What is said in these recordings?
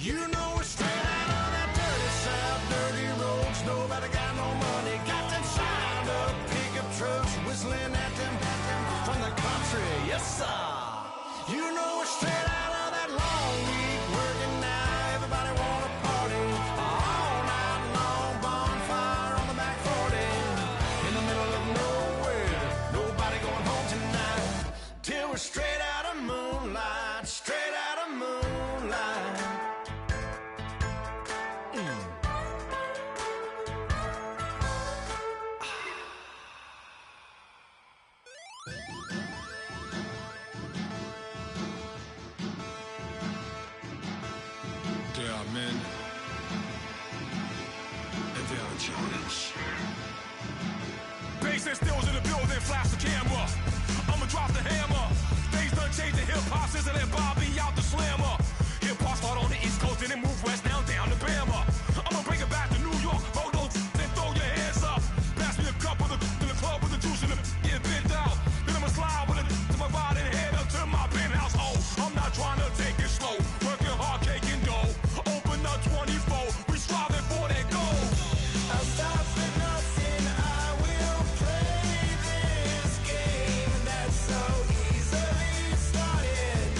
You know we're straight out of that dirty south, dirty roads. Nobody got no money, got them signed up pickup trucks whistling at them from the country. Yes, sir. You know we're straight out of that long week working now. Everybody wanna party all night long. Bonfire on the back 40 in the middle of nowhere. Nobody going home tonight till we're straight out of moonlight, straight out of moonlight. There are men, and there are giants. Bass and stills in the building, flash the camera. I'ma drop the hammer. Things done changed in hip-hop since I let Bobby out the slammer. Hip-hop start on the East Coast and then move west down to Bama. I'ma bring it back to New York, roll those and throw your hands up. Pass me a cup with in the club with the juice and the get bent out. Then I'ma slide with it to my ride and head up to my penthouse. Oh, I'm not trying to take it slow, working hard, caking dough. Open up 24, we striving for that goal. I'll stop for nothing, I will play this game that's so easily started,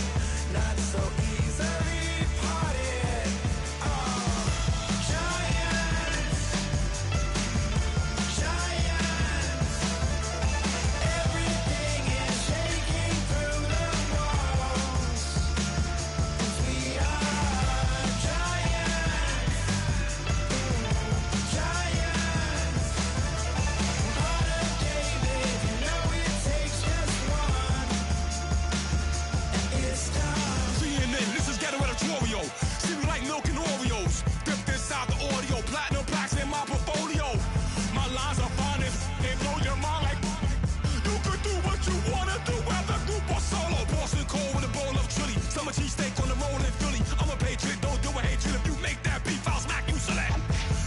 not so easily parted. Giants, giants, everything is shaking through the walls, 'cause we are giants, giants. Heart of David, you know it takes just one, and it's time. CNN, this is ghetto editorial. See me like milk and Oreos. Dipped inside the audio, platinum plaques in my portfolio. My lines are finest, they blow your mind like you could do what you wanna do, whether group or solo. Boston cold with a bowl of chili, summer cheesesteak on the roll in Philly. I'm a patriot, don't do a hatred. If you make that beef, I'll smack you silly.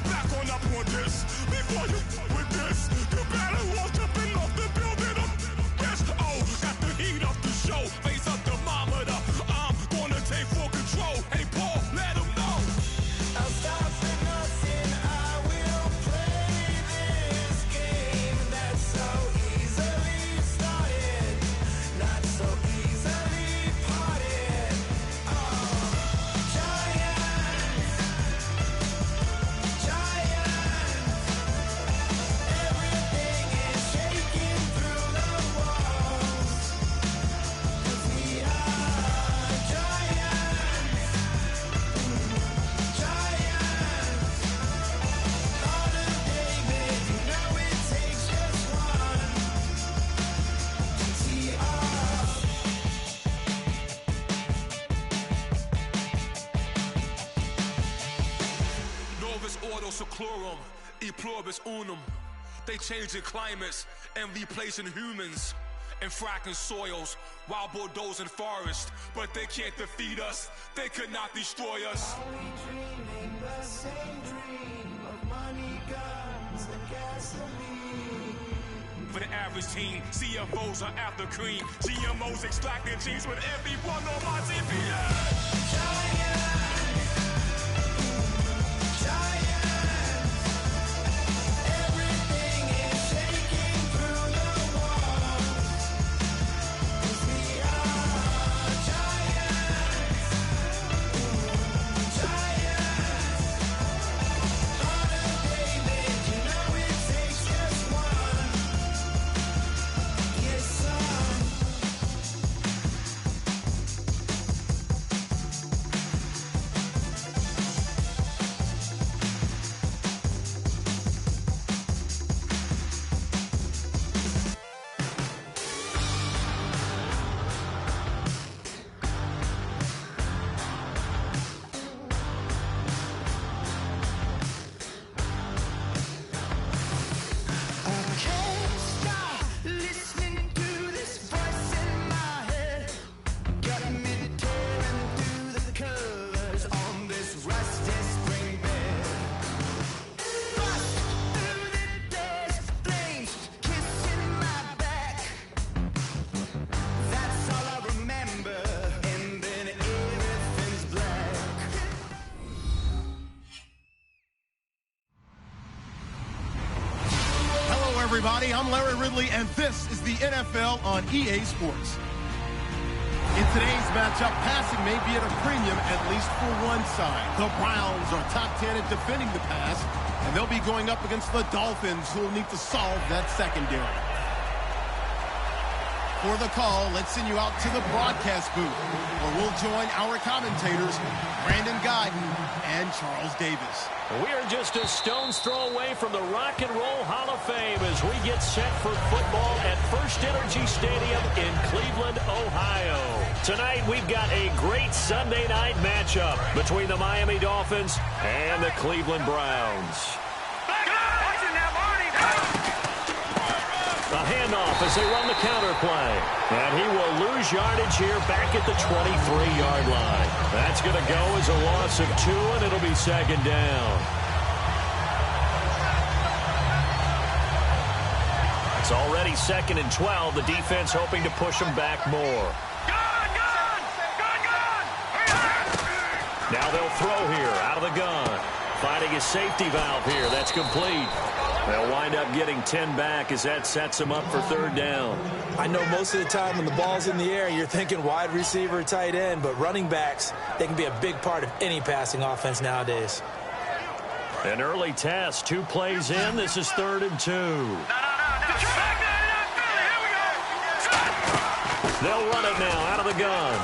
Back on up on this, before you with this, you better walk jumping off the building up. Yes, oh, got the heat off the show, face up thermometer. I'm gonna take full control. Hey Paul, let him know. I'll stop for nothing, I will play this game that's so easily started, not so easily parted. Giants, giants, everything is shaking through the walls, 'cause we are giants, giants. Heart of David, you know it takes just one, GTR. Novus ordo seclorum, e pluribus unum. They changing climates and replacing humans and fracking soils while bulldozing forests. But they can't defeat us, they could not destroy us. Are we dreaming the same dream of money, guns, and gasoline? For the average team, CFOs are after cream. GMOs extracting genes with everyone on my TPS. Giants, giants, everything is shaking through the walls, 'cause we are giants, giants. Heart of David, you know it takes just one, yes son. everybody. I'm Larry Ridley, and this is the NFL on EA Sports. In today's matchup, passing may be at a premium, at least for one side. The Browns are top 10 at defending the pass, and they'll be going up against the Dolphins, who will need to solve that secondary. For the call, let's send you out to the broadcast booth, where we'll join our commentators, Brandon Guyton and Charles Davis. We are just a stone's throw away from the Rock and Roll Hall of Fame as we get set for football at First Energy Stadium in Cleveland, Ohio. Tonight, we've got a great Sunday night matchup between the Miami Dolphins and the Cleveland Browns. A handoff as they run the counter play. And he will lose yardage here back at the 23-yard line. That's going to go as a loss of 2, and it'll be second down. It's already 2nd and 12. The defense hoping to push them back more. Now they'll throw here out of the gun. Finding a safety valve here. That's complete. They'll wind up getting 10 back as that sets them up for third down. I know most of the time when the ball's in the air, you're thinking wide receiver, tight end, but running backs, they can be a big part of any passing offense nowadays. An early test, 2 plays in. This is 3rd and 2. They'll run it now out of the gun.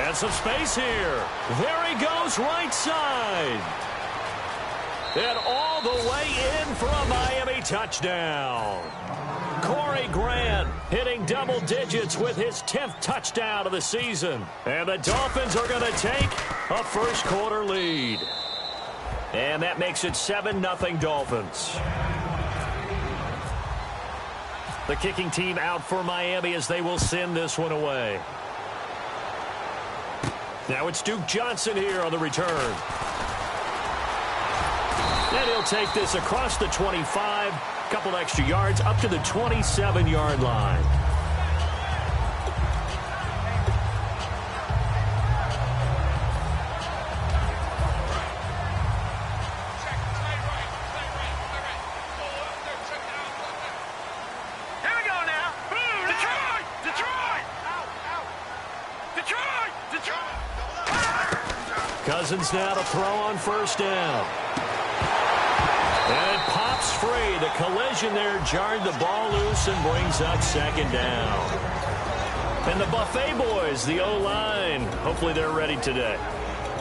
And some space here. There he goes, right side. And all the way in for a Miami touchdown. Corey Grant hitting double digits with his 10th touchdown of the season. And the Dolphins are going to take a first quarter lead. And that makes it 7-0 Dolphins. The kicking team out for Miami as they will send this one away. Now it's Duke Johnson here on the return. And he'll take this across the 25, a couple extra yards, up to the 27-yard line. Here we go now. Detroit! Cousins now to throw on first down. And it pops free. The collision there jarred the ball loose and brings up second down. And the Buffet boys, the O-line, hopefully they're ready today.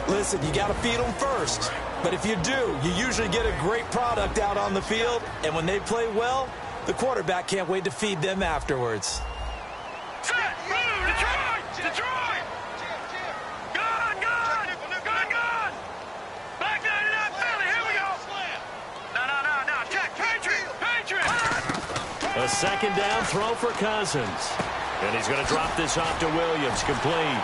Listen, you got to feed them first. But if you do, you usually get a great product out on the field. And when they play well, the quarterback can't wait to feed them afterwards. Set! Detroit! Gun! Back down to that Philly. Here we go. No. Check. Patriot! A second down throw for Cousins. And he's going to drop this off to Williams, complete.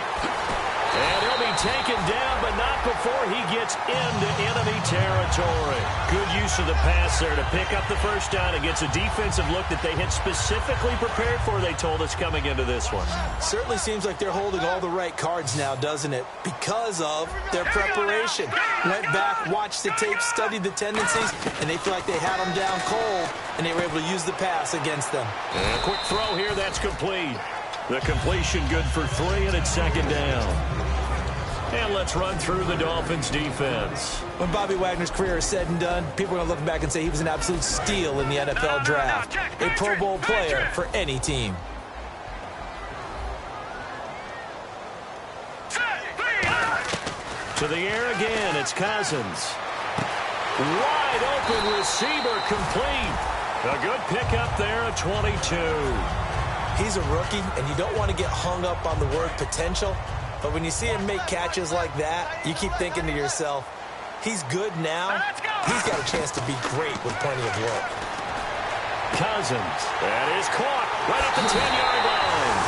And he'll be taken down, but not before he gets into enemy territory. Good use of the pass there to pick up the first down against a defensive look that they had specifically prepared for, they told us, coming into this one. Certainly seems like they're holding all the right cards now, doesn't it? Because of their preparation. Went back, watched the tape, studied the tendencies, and they feel like they had them down cold, and they were able to use the pass against them. And a quick throw here, that's complete. The completion good for 3, and it's second down. And let's run through the Dolphins' defense. When Bobby Wagner's career is said and done, people are going to look back and say he was an absolute steal in the NFL draft. A Pro Bowl player for any team. To the air again, it's Cousins. Wide open receiver, complete. A good pickup there at 22. He's a rookie, and you don't want to get hung up on the word potential. But when you see him make catches like that, you keep thinking to yourself, he's good now. He's got a chance to be great with plenty of work. Cousins. That is caught right at the 10-yard line.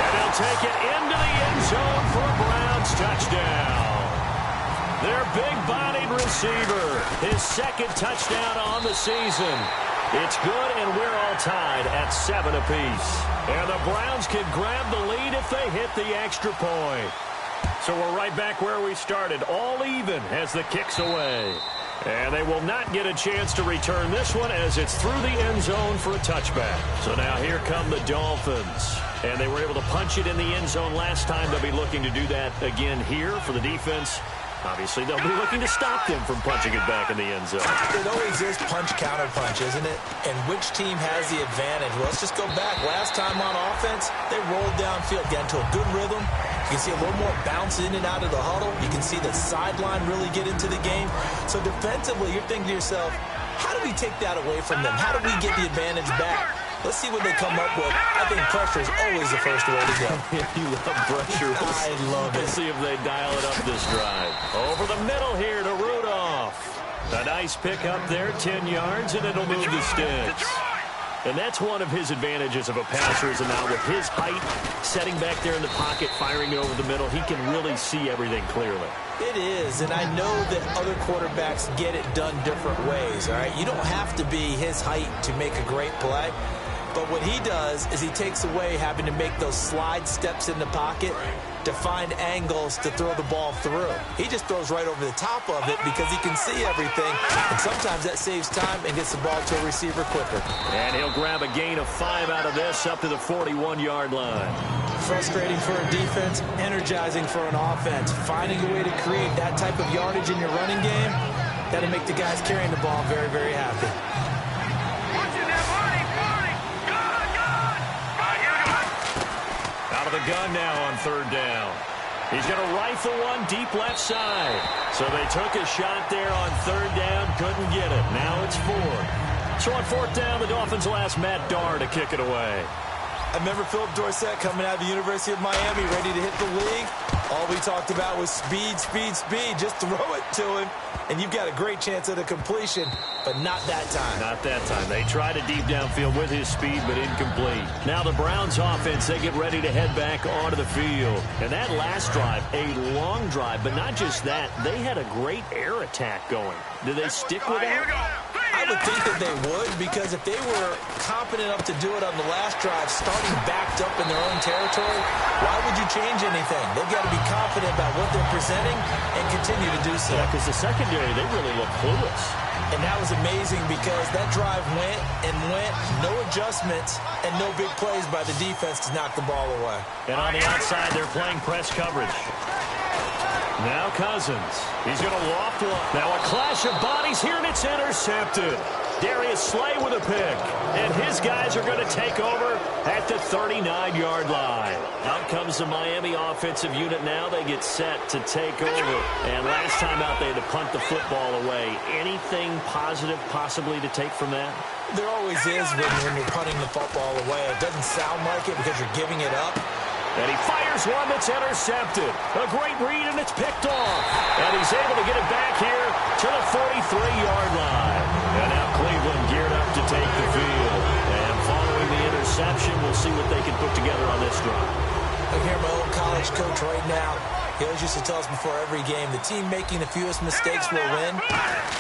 And he'll take it into the end zone for a Browns touchdown. Their big-bodied receiver, his second touchdown on the season. It's good, and we're all tied at 7 apiece. And the Browns can grab the lead if they hit the extra point. So we're right back where we started, all even as the kick's away. And they will not get a chance to return this one as it's through the end zone for a touchback. So now here come the Dolphins. And they were able to punch it in the end zone last time. They'll be looking to do that again here for the defense. Obviously, they'll be looking to stop them from punching it back in the end zone. It always is punch-counter-punch, isn't it? And which team has the advantage? Well, let's just go back. Last time on offense, they rolled downfield, got into a good rhythm. You can see a little more bounce in and out of the huddle. You can see the sideline really get into the game. So defensively, you're thinking to yourself, how do we take that away from them? How do we get the advantage back? Let's see what they come up with. I think pressure is always the first way to go. You love pressure. I love it. Let's see if they dial it up this drive. Over the middle here to Rudolph. A nice pick up there, 10 yards, and it'll move the sticks. And that's one of his advantages of a passer is now with his height, setting back there in the pocket, firing it over the middle, he can really see everything clearly. It is, and I know that other quarterbacks get it done different ways, all right? You don't have to be his height to make a great play. But what he does is he takes away having to make those slide steps in the pocket to find angles to throw the ball through. He just throws right over the top of it because he can see everything, and sometimes that saves time and gets the ball to a receiver quicker. And he'll grab a gain of 5 out of this up to the 41-yard line. Frustrating for a defense, energizing for an offense. Finding a way to create that type of yardage in your running game, that'll make the guys carrying the ball very, very happy. The gun now on third down. He's going to rifle one deep left side. So they took a shot there on third down, couldn't get it. Now it's 4. So on fourth down, the Dolphins will ask Matt Darr to kick it away. I remember Philip Dorsett coming out of the University of Miami, ready to hit the league. All we talked about was speed, speed, speed. Just throw it to him, and you've got a great chance at a completion, but not that time. Not that time. They tried a deep downfield with his speed, but incomplete. Now the Browns offense, they get ready to head back onto the field. And that last drive, a long drive, but not just that. They had a great air attack going. Did they stick with that? I would think that they would, because if they were confident enough to do it on the last drive, starting backed up in their own territory, why would you change anything? They've got to be confident about what they're presenting and continue to do so. Yeah, because the secondary, they really look clueless. And that was amazing because that drive went and went, no adjustments, and no big plays by the defense to knock the ball away. And on the outside, they're playing press coverage. Now Cousins. He's going to loft one. Now a clash of bodies here, and it's intercepted. Darius Slay with a pick. And his guys are going to take over at the 39-yard line. Out comes the Miami offensive unit now. They get set to take over. And last time out, they had to punt the football away. Anything positive possibly to take from that? There always is when you're punting the football away. It doesn't sound like it because you're giving it up. And he fires one that's intercepted. A great read, and it's picked off. And he's able to get it back here to the 43-yard line. And now Cleveland geared up to take the field. And following the interception, we'll see what they can put together on this drive. I hear my old college coach right now. He always used to tell us before every game, the team making the fewest mistakes will win.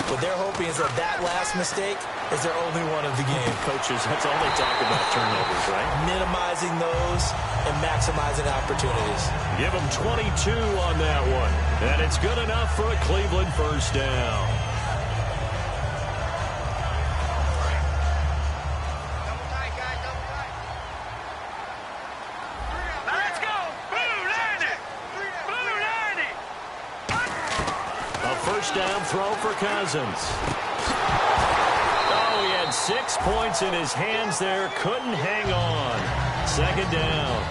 What they're hoping is that that last mistake is their only one of the game. Coaches, that's all they talk about, turnovers, right? Minimizing those and maximizing opportunities. Give them 22 on that one. And it's good enough for a Cleveland first down. Down throw for Cousins. Oh, he had 6 points in his hands there. Couldn't hang on. Second down.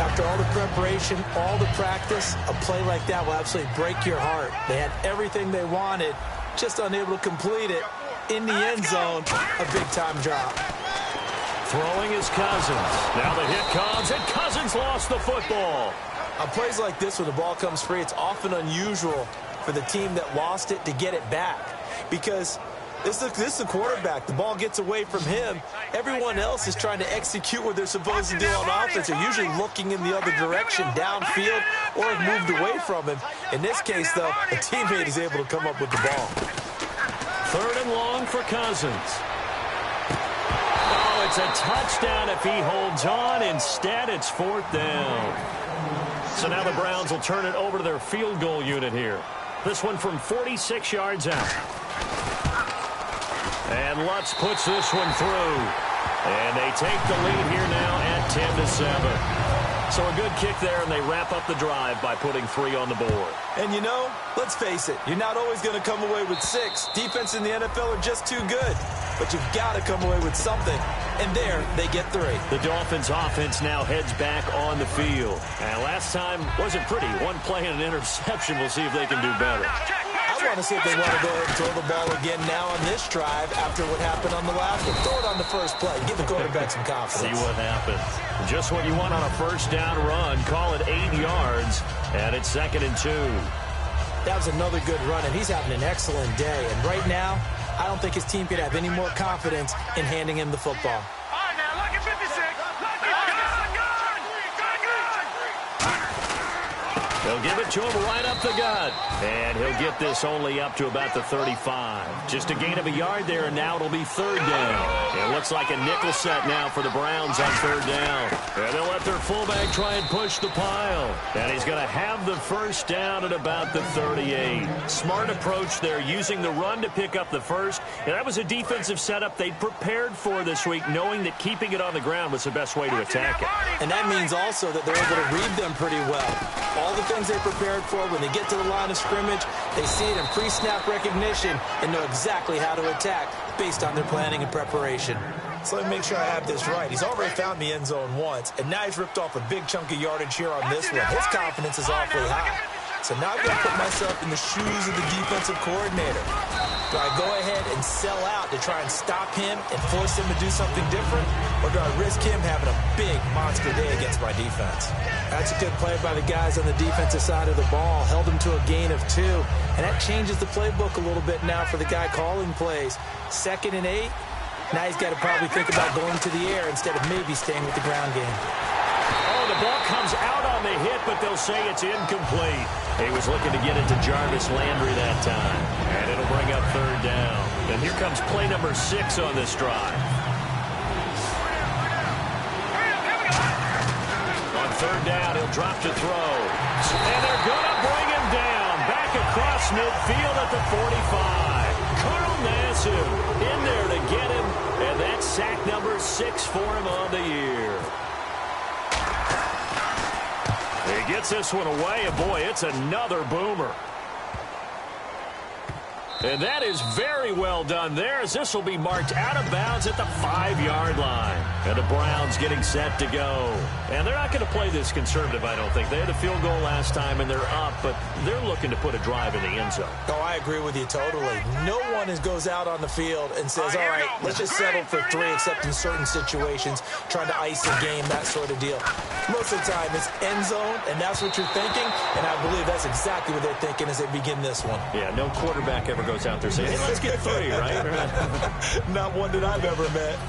After all the preparation, all the practice, a play like that will absolutely break your heart. They had everything they wanted, just unable to complete it. In the end zone, a big-time drop. Throwing is Cousins. Now the hit comes, and Cousins lost the football. On plays like this, when the ball comes free, it's often unusual for the team that lost it to get it back, because this is the quarterback. The ball gets away from him. Everyone else is trying to execute what they're supposed to do on offense. They're usually looking in the other direction, downfield, or have moved away from him. In this case, though, a teammate is able to come up with the ball. Third and long for Cousins. Oh, it's a touchdown if he holds on. Instead, it's fourth down. So now the Browns will turn it over to their field goal unit here. This one from 46 yards out. And Lutz puts this one through. And they take the lead here now at 10-7. So a good kick there, and they wrap up the drive by putting 3 on the board. And you know, let's face it, you're not always going to come away with 6. Defense in the NFL are just too good. But you've got to come away with something. And there, they get 3. The Dolphins offense now heads back on the field. And last time wasn't pretty. One play and an interception. We'll see if they can do better. I want to see if they want to go ahead and throw the ball again now on this drive after what happened on the last one. Throw it on the first play. Give the quarterback some confidence. See what happens. Just what you want on a first down run. Call it 8 yards. And it's 2nd and 2. That was another good run, and he's having an excellent day. And right now, I don't think his team could have any more confidence in handing him the football. All right, now, look at 56. They'll give it to him right up the gut. And he'll get this only up to about the 35. Just a gain of a yard there, and now it'll be 3rd down. It looks like a nickel set now for the Browns on 3rd down. And they'll let their fullback try and push the pile. And he's going to have the first down at about the 38. Smart approach there, using the run to pick up the first. And that was a defensive setup they'd prepared for this week, knowing that keeping it on the ground was the best way to attack it. And that means also that they're able to read them pretty well. All the things they prepared for, when they get to the line of scrimmage, they see it in pre-snap recognition and know exactly how to attack based on their planning and preparation. So let me make sure I have this right. He's already found the end zone once, and now he's ripped off a big chunk of yardage here on this one. His confidence is awfully high. So now I've got to put myself in the shoes of the defensive coordinator. Do I go ahead and sell out to try and stop him and force him to do something different? Or do I risk him having a big monster day against my defense? That's a good play by the guys on the defensive side of the ball. Held him to a gain of 2. And that changes the playbook a little bit now for the guy calling plays. 2nd and 8. Now he's got to probably think about going to the air instead of maybe staying with the ground game. Oh, the ball comes out on the hit, but they'll say it's incomplete. He was looking to get it to Jarvis Landry that time. And it'll bring up 3rd down. And here comes play number 6 on this drive. On 3rd down, he'll drop to throw. And they're going to bring him down. Back across midfield at the 45. Carl Nassib in there to get him. And that's sack number 6 for him on the year. He gets this one away, and boy, it's another boomer. And that is very well done there, as this will be marked out of bounds at the 5-yard line. And the Browns getting set to go. And they're not going to play this conservative, I don't think. They had a field goal last time, and they're up, but they're looking to put a drive in the end zone. Oh, I agree with you totally. No one goes out on the field and says, all right, let's just settle for 3, except in certain situations, trying to ice a game, that sort of deal. Most of the time, it's end zone, and that's what you're thinking, and I believe that's exactly what they're thinking as they begin this one. Yeah, no quarterback ever goes out there saying, hey, let's get 3, right? Not one that I've ever met.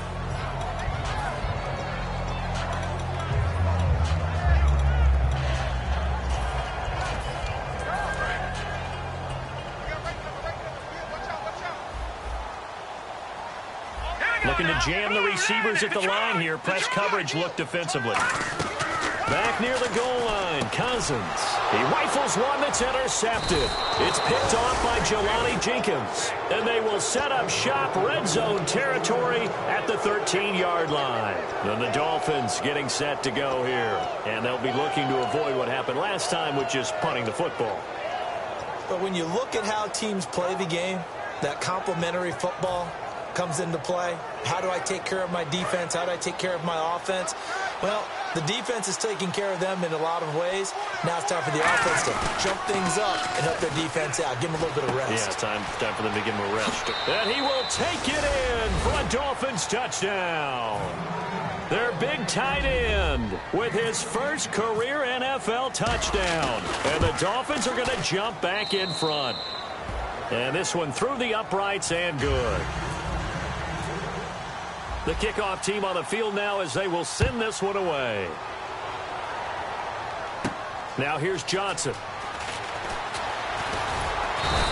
Looking to jam the receivers at the line here. Press coverage look defensively. Back near the goal line, Cousins. He rifles one that's intercepted. It's picked off by Jelani Jenkins. And they will set up shop red zone territory at the 13-yard line. And the Dolphins getting set to go here. And they'll be looking to avoid what happened last time, which is punting the football. But when you look at how teams play the game, that complementary football comes into play. How do I take care of my defense? How do I take care of my offense? Well, the defense is taking care of them in a lot of ways. Now it's time for the offense to jump things up and help their defense out. Give them a little bit of rest. Yeah, it's time for them to give them a rest. And he will take it in for a Dolphins touchdown. Their big tight end with his first career NFL touchdown. And the Dolphins are going to jump back in front. And this one through the uprights and good. The kickoff team on the field now as they will send this one away. Now here's Johnson.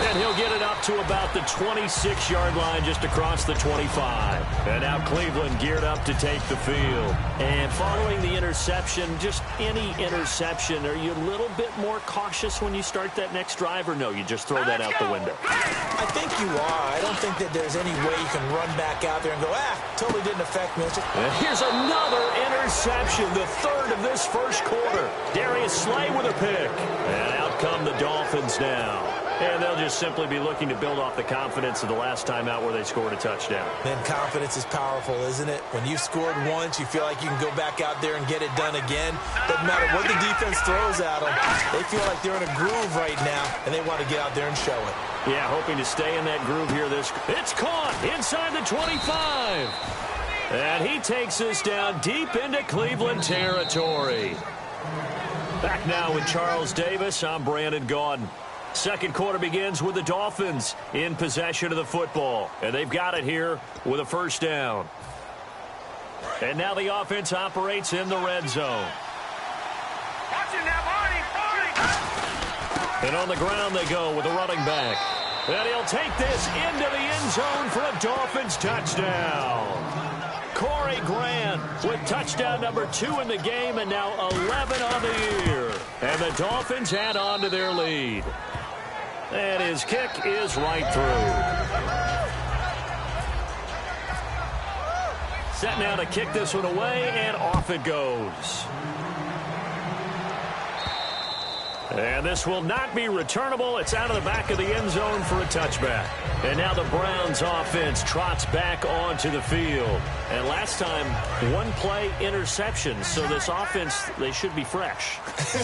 And he'll get it up to about the 26-yard line, just across the 25. And now Cleveland geared up to take the field. And following the interception, just any interception, are you a little bit more cautious when you start that next drive, or no, you just throw that out the window? I think you are. I don't think that there's any way you can run back out there and go, totally didn't affect me. And here's another interception, the third of this first quarter. Darius Slay with a pick. And out come the Dolphins now. And they'll just simply be looking to build off the confidence of the last time out where they scored a touchdown. Man, confidence is powerful, isn't it? When you've scored once, you feel like you can go back out there and get it done again. Doesn't matter what the defense throws at them. They feel like they're in a groove right now, and they want to get out there and show it. Yeah, hoping to stay in that groove here. It's caught inside the 25. And he takes us down deep into Cleveland territory. Back now with Charles Davis, I'm Brandon Gaudin. Second quarter begins with the Dolphins in possession of the football. And they've got it here with a first down. And now the offense operates in the red zone. And on the ground they go with a running back. And he'll take this into the end zone for a Dolphins touchdown. Corey Grant with touchdown number 2 in the game, and now 11 on the year. And the Dolphins add on to their lead. And his kick is right through. Set now to kick this one away, and off it goes. And this will not be returnable. It's out of the back of the end zone for a touchback. And now the Browns offense trots back onto the field. And last time, one play interception. So this offense, they should be fresh.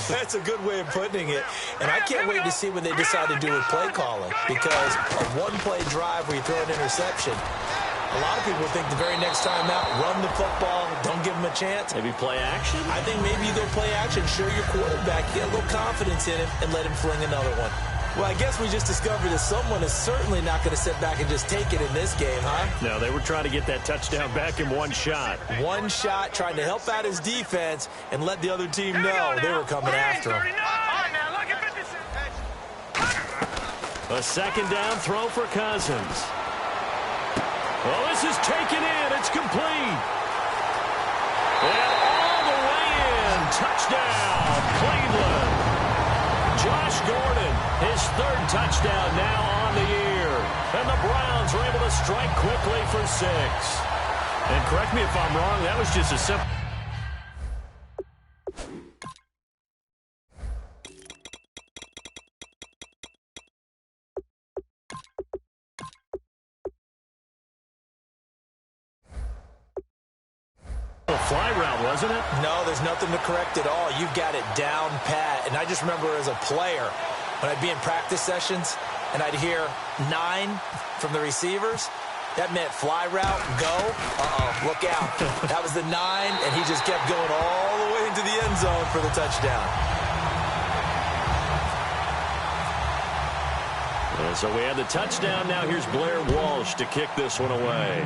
That's a good way of putting it. And I can't wait to see what they decide to do with play calling. Because a one-play drive where you throw an interception, a lot of people think the very next time out, run the football, don't give him a chance. Maybe play action? I think maybe you go play action, show your quarterback, get a little confidence in him, and let him fling another one. Well, I guess we just discovered that someone is certainly not going to sit back and just take it in this game, huh? No, they were trying to get that touchdown back in one shot. One shot, trying to help out his defense and let the other team know they were coming after him. A second down throw for Cousins. Well, this is taken in. It's complete. And all the way in. Touchdown, Cleveland. Josh Gordon, his third touchdown now on the year. And the Browns are able to strike quickly for 6. And correct me if I'm wrong, that was just a simple... fly route, wasn't it? No, there's nothing to correct at all. You've got it down pat. And I just remember as a player, when I'd be in practice sessions and I'd hear 9 from the receivers, that meant fly route, go. Look out. That was the 9, and he just kept going all the way into the end zone for the touchdown. And so we have the touchdown. Now here's Blair Walsh to kick this one away.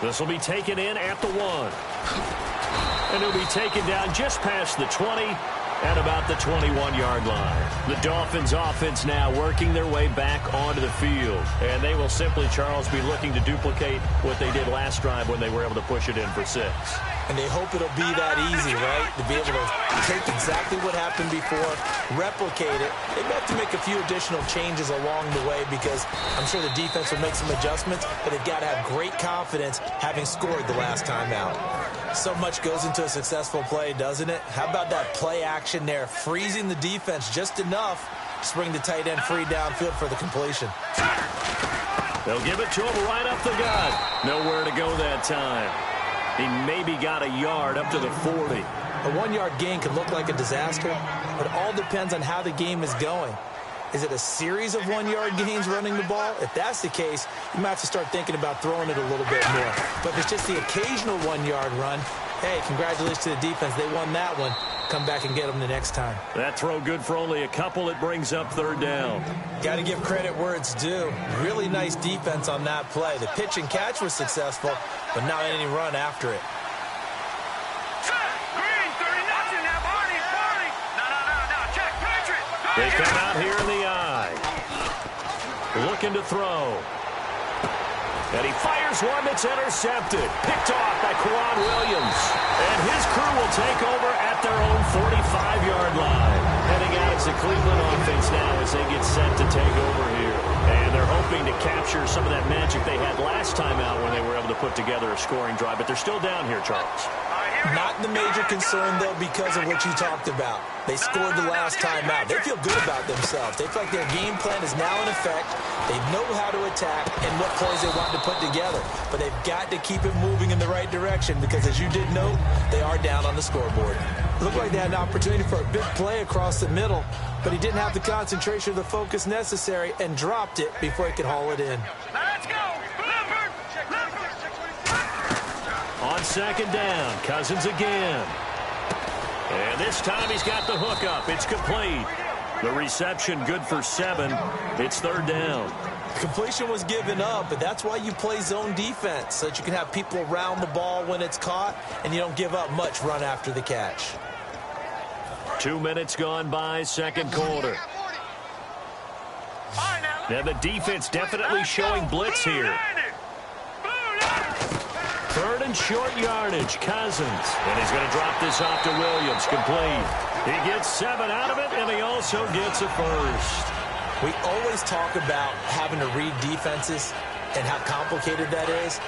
This will be taken in at the 1. And it'll be taken down just past the 20 at about the 21-yard line. The Dolphins offense now working their way back onto the field. And they will simply, Charles, be looking to duplicate what they did last drive when they were able to push it in for 6. And they hope it'll be that easy, right? To be able to take exactly what happened before, replicate it. They may have to make a few additional changes along the way because I'm sure the defense will make some adjustments, but they've got to have great confidence having scored the last time out. So much goes into a successful play, doesn't it? How about that play action there, freezing the defense just enough to bring the tight end free downfield for the completion. They'll give it to him right up the gut. Nowhere to go that time. He maybe got a yard up to the 40. A 1-yard gain can look like a disaster, but it all depends on how the game is going. Is it a series of 1-yard gains running the ball? If that's the case, you might have to start thinking about throwing it a little bit more. But if it's just the occasional 1-yard run, hey, congratulations to the defense. They won that one. Come back and get them the next time. That throw good for only a couple. It brings up third down. Got to give credit where it's due. Really nice defense on that play. The pitch and catch was successful, but not any run after it. They come out here in the eye. Looking to throw. And he fires one that's intercepted. Picked off by Quan Williams. And his crew will take over at their own 45-yard line. Heading out as the Cleveland offense now as they get set to take over here. And they're hoping to capture some of that magic they had last time out when they were able to put together a scoring drive. But they're still down here, Charles. Not the major concern, though, because of what you talked about. They scored the last time out. They feel good about themselves. They feel like their game plan is now in effect. They know how to attack and what plays they want to put together. But they've got to keep it moving in the right direction because, as you did note, they are down on the scoreboard. Looked like they had an opportunity for a big play across the middle, but he didn't have the concentration or the focus necessary and dropped it before he could haul it in. Let's go! On second down, Cousins again. And this time he's got the hook up. It's complete. The reception good for 7. It's third down. Completion was given up, but that's why you play zone defense, so that you can have people around the ball when it's caught, and you don't give up much run after the catch. 2 minutes gone by, second quarter. And the defense definitely showing blitz here. Third and short yardage, Cousins. And he's going to drop this off to Williams, complete. He gets 7 out of it, and he also gets a first. We always talk about having to read defenses and how complicated that is.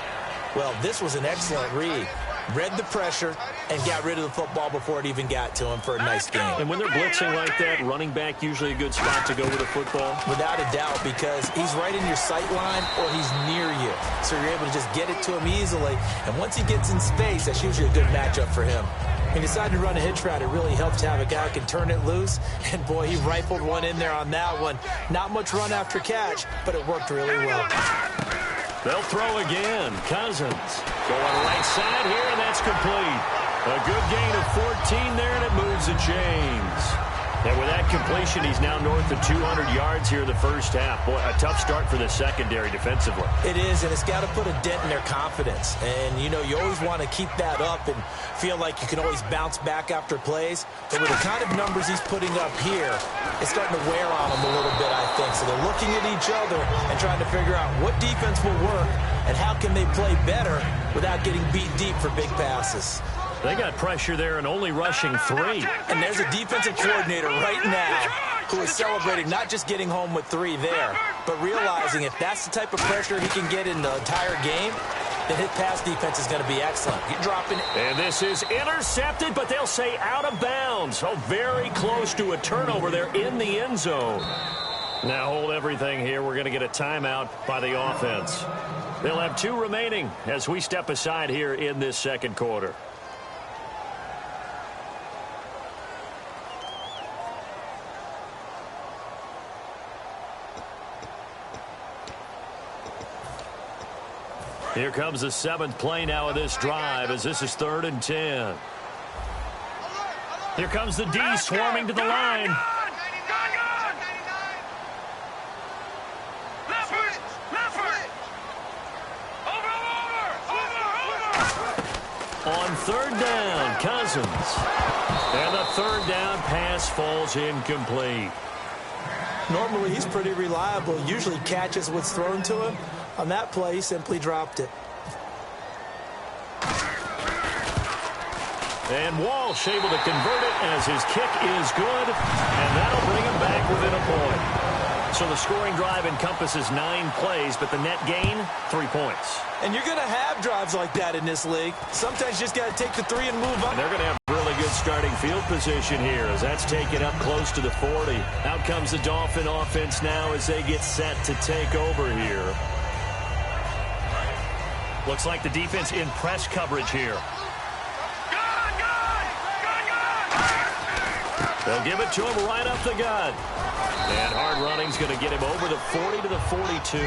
Well, this was an excellent read. Read the pressure and got rid of the football before it even got to him for a nice game. And when they're blitzing like that, running back usually a good spot to go with the football? Without a doubt, because he's right in your sight line or he's near you. So you're able to just get it to him easily. And once he gets in space, that's usually a good matchup for him. He decided to run a hitch route. It really helps to have a guy who can turn it loose. And, boy, he rifled one in there on that one. Not much run after catch, but it worked really well. They'll throw again. Cousins going right side here, and that's complete. A good gain of 14 there, and it moves the chains. And with that completion, he's now north of 200 yards here in the first half. Boy, a tough start for the secondary defensively. It is, and it's got to put a dent in their confidence. And, you know, you always want to keep that up and feel like you can always bounce back after plays. But with the kind of numbers he's putting up here, it's starting to wear on them a little bit, I think. So they're looking at each other and trying to figure out what defense will work and how can they play better without getting beat deep for big passes. They got pressure there and only rushing 3. And there's a defensive coordinator right now who is celebrating not just getting home with 3 there, but realizing if that's the type of pressure he can get in the entire game, then his pass defense is going to be excellent. You're dropping it. And this is intercepted, but they'll say out of bounds. So very close to a turnover there in the end zone. Now hold everything here. We're going to get a timeout by the offense. They'll have 2 remaining as we step aside here in this second quarter. Here comes the 7th play now of this drive as this is 3rd and 10. Here comes the D swarming to the line. On 3rd down, Cousins. And the 3rd down pass falls incomplete. Normally, he's pretty reliable. Usually catches what's thrown to him. On that play, he simply dropped it. And Walsh able to convert it as his kick is good. And that'll bring him back within a point. So the scoring drive encompasses 9 plays, but the net gain, 3 points. And you're going to have drives like that in this league. Sometimes you just got to take the 3 and move up. And they're going to have really good starting field position here as that's taken up close to the 40. Out comes the Dolphin offense now as they get set to take over here. Looks like the defense in press coverage here. They'll give it to him right up the gut. And hard running's going to get him over the 40 to the 42.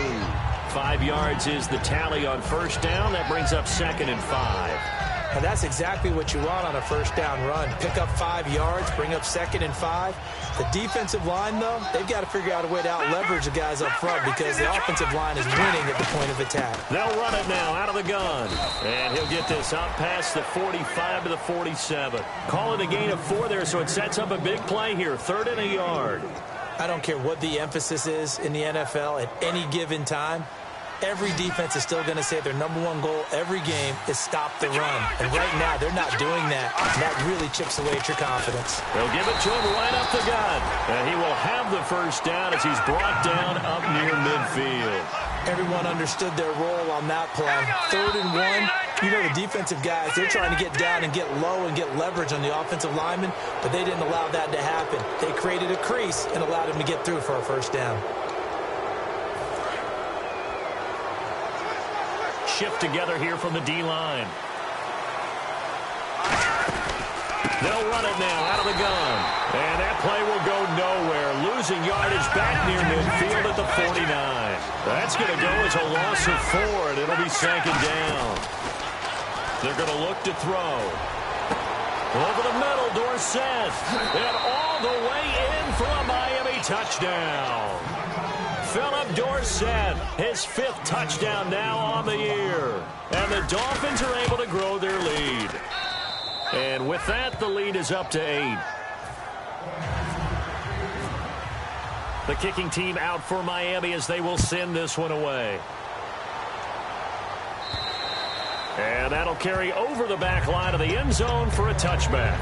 5 yards is the tally on 1st down. That brings up 2nd and 5. And that's exactly what you want on a first down run. Pick up 5 yards, bring up 2nd and 5. The defensive line, though, they've got to figure out a way to out-leverage the guys up front because the offensive line is winning at the point of attack. They'll run it now out of the gun. And he'll get this out past the 45 to the 47. Call it a gain of 4 there, so it sets up a big play here. 3rd and a yard. I don't care what the emphasis is in the NFL at any given time. Every defense is still going to say their #1 goal every game is stop the run. And right now, they're not doing that. And that really chips away at your confidence. They'll give it to him right up the gut. And he will have the first down as he's brought down up near midfield. Everyone understood their role on that play. 3rd and 1. You know, the defensive guys, they're trying to get down and get low and get leverage on the offensive lineman, but they didn't allow that to happen. They created a crease and allowed him to get through for a first down. Shift together here from the D-line. They'll run it now out of the gun. And that play will go nowhere. Losing yardage back near midfield at the 49. That's going to go as a loss of 4, and it'll be 2nd down. They're going to look to throw. Over the middle, Dorsett. And all the way in for a Miami touchdown. Philip Dorsett, his 5th touchdown now on the year. And the Dolphins are able to grow their lead. And with that, the lead is up to 8. The kicking team out for Miami as they will send this one away. And that'll carry over the back line of the end zone for a touchback.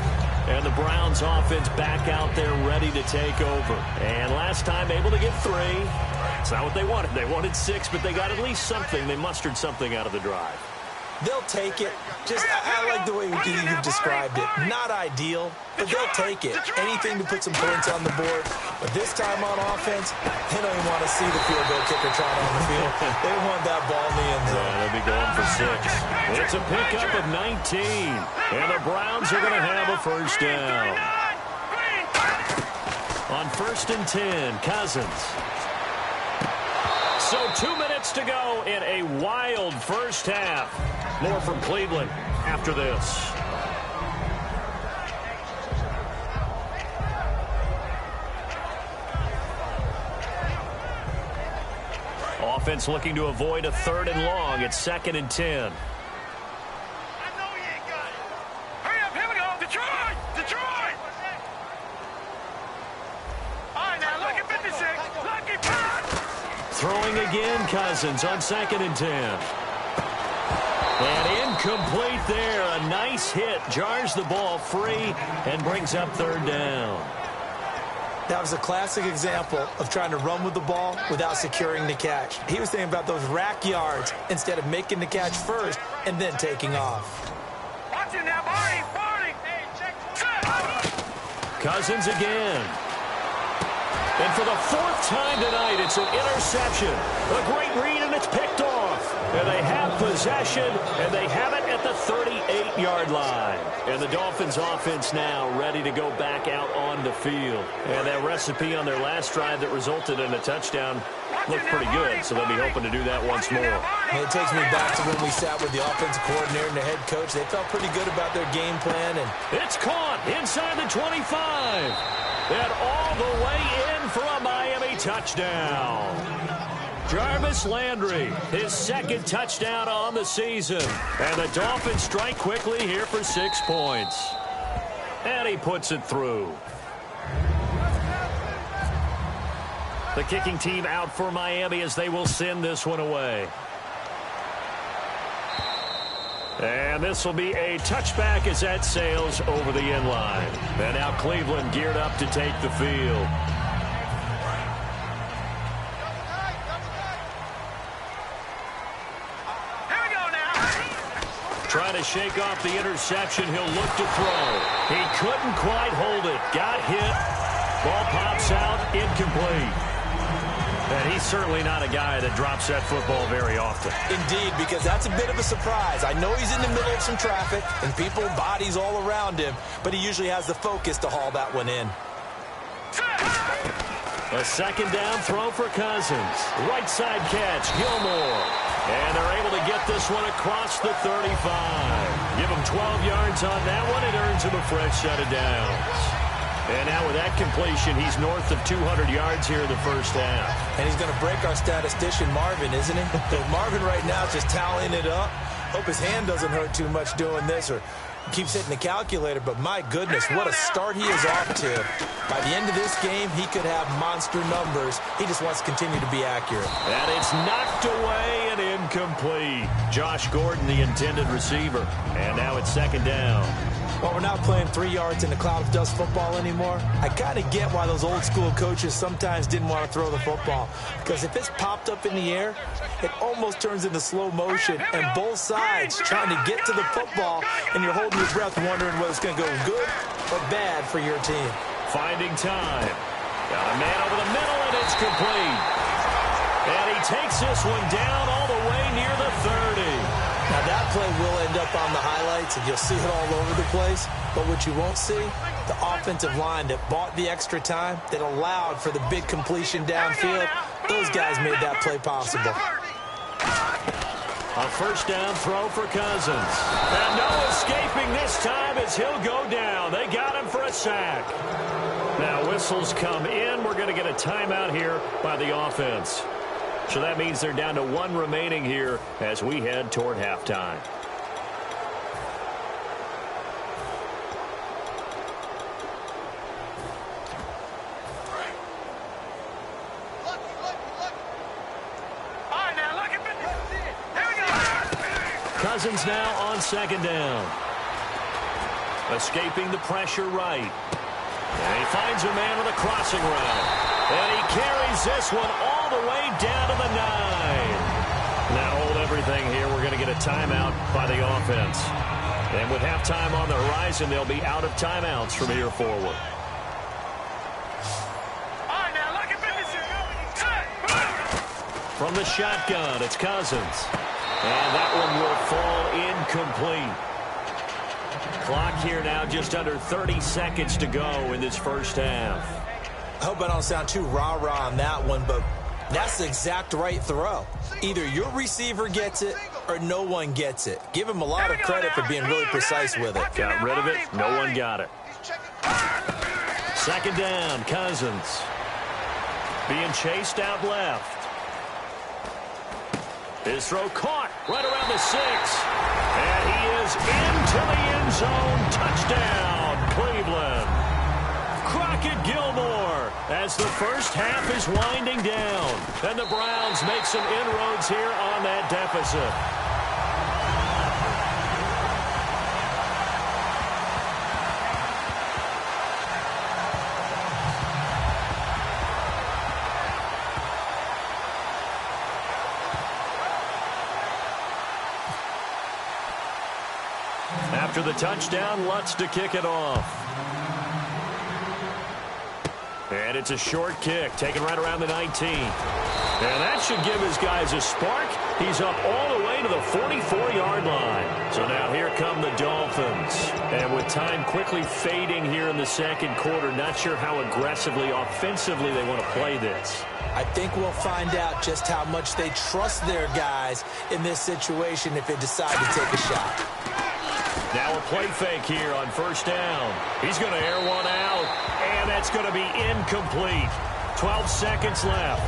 And the Browns offense back out there ready to take over. And last time able to get 3. It's not what they wanted. They wanted 6, but they got at least something. They mustered something out of the drive. They'll take it. I like the way you've described it. Not ideal, but they'll take it. Anything to put some points on the board. But this time on offense, they don't even want to see the field goal kicker trot on the field. They want that ball in the end zone. They'll be going for 6. It's a pickup of 19. And the Browns are going to have a first down. On 1st and 10, Cousins. So 2 minutes to go in a wild first half. More from Cleveland after this. Offense looking to avoid a 3rd and long. It's 2nd and 10. I know you ain't got it. Hurry up, here we go. Detroit! Detroit! All right, now look at 56. Lucky pass! Throwing again, Cousins on 2nd and 10. And incomplete there. A nice hit. Jars the ball free and brings up 3rd down. That was a classic example of trying to run with the ball without securing the catch. He was thinking about those rack yards instead of making the catch first and then taking off. Watch it now, Barney! Cousins again. And for the 4th time tonight, it's an interception. A great read, and it's picked off. And they have possession, and they have it at the 38-yard line. And the Dolphins offense now ready to go back out on the field. And that recipe on their last drive that resulted in a touchdown looked pretty good, so they'll be hoping to do that once more. And it takes me back to when we sat with the offensive coordinator and the head coach. They felt pretty good about their game plan. And it's caught inside the 25. And all the way in for a Miami touchdown. Jarvis Landry, his 2nd touchdown on the season. And the Dolphins strike quickly here for 6 points. And he puts it through. The kicking team out for Miami as they will send this one away. And this will be a touchback as that sails over the end line. And now Cleveland geared up to take the field. Trying to shake off the interception. He'll look to throw. He couldn't quite hold it. Got hit. Ball pops out. Incomplete. And he's certainly not a guy that drops that football very often. Indeed, because that's a bit of a surprise. I know he's in the middle of some traffic and people, bodies all around him, but he usually has the focus to haul that one in. A second down throw for Cousins. Right side catch, Gilmore. And they're able to get this one across the 35. Give him 12 yards on that one. It earns him a fresh set of downs. And now with that completion, he's north of 200 yards here in the first half. And he's going to break our statistician, Marvin, isn't he? Marvin right now is just tallying it up. Hope his hand doesn't hurt too much doing this or keeps hitting the calculator. But my goodness, what a start he is off to. By the end of this game, he could have monster numbers. He just wants to continue to be accurate. And it's knocked away and incomplete. Josh Gordon, the intended receiver. And now it's second down. Well, we're not playing 3 yards in a cloud of dust football anymore. I kind of get why those old school coaches sometimes didn't want to throw the football. Because if it's popped up in the air, it almost turns into slow motion. And both sides trying to get to the football, and you're holding your breath wondering whether it's going to go good or bad for your team. Finding time. Got a man over the middle, and it's complete. And he takes this one down all the way near the 30. Now, that play will end up on the highlights, and you'll see it all over the place. But what you won't see, the offensive line that bought the extra time, that allowed for the big completion downfield, those guys made that play possible. A first down throw for Cousins. And no escaping this time as he'll go down. They got him for a sack. Now whistles come in. We're going to get a timeout here by the offense. So that means they're down to one remaining here as we head toward halftime. Cousins now on second down. Escaping the pressure right. And he finds a man with a crossing route. And he carries this one all the way down to the 9. Now hold everything here. We're going to get a timeout by the offense. And with halftime on the horizon, they'll be out of timeouts from here forward. From the shotgun, it's Cousins. And that one will fall incomplete. Clock here now just under 30 seconds to go in this first half. I hope I don't sound too rah-rah on that one, but that's the exact right throw. Either your receiver gets it or no one gets it. Give him a lot of credit for being really precise with it. Got rid of it. No one got it. Second down, Cousins. Being chased out left. His throw caught right around the 6. And he is into the end zone. Touchdown, Cleveland. Crockett Gilmore as the first half is winding down. And the Browns make some inroads here on that deficit. After the touchdown, Lutz to kick it off. And it's a short kick, taken right around the 19. And that should give his guys a spark. He's up all the way to the 44-yard line. So now here come the Dolphins. And with time quickly fading here in the second quarter, not sure how aggressively, offensively they want to play this. I think we'll find out just how much they trust their guys in this situation if they decide to take a shot. Now a play fake here on first down. He's going to air one out, and that's going to be incomplete. 12 seconds left.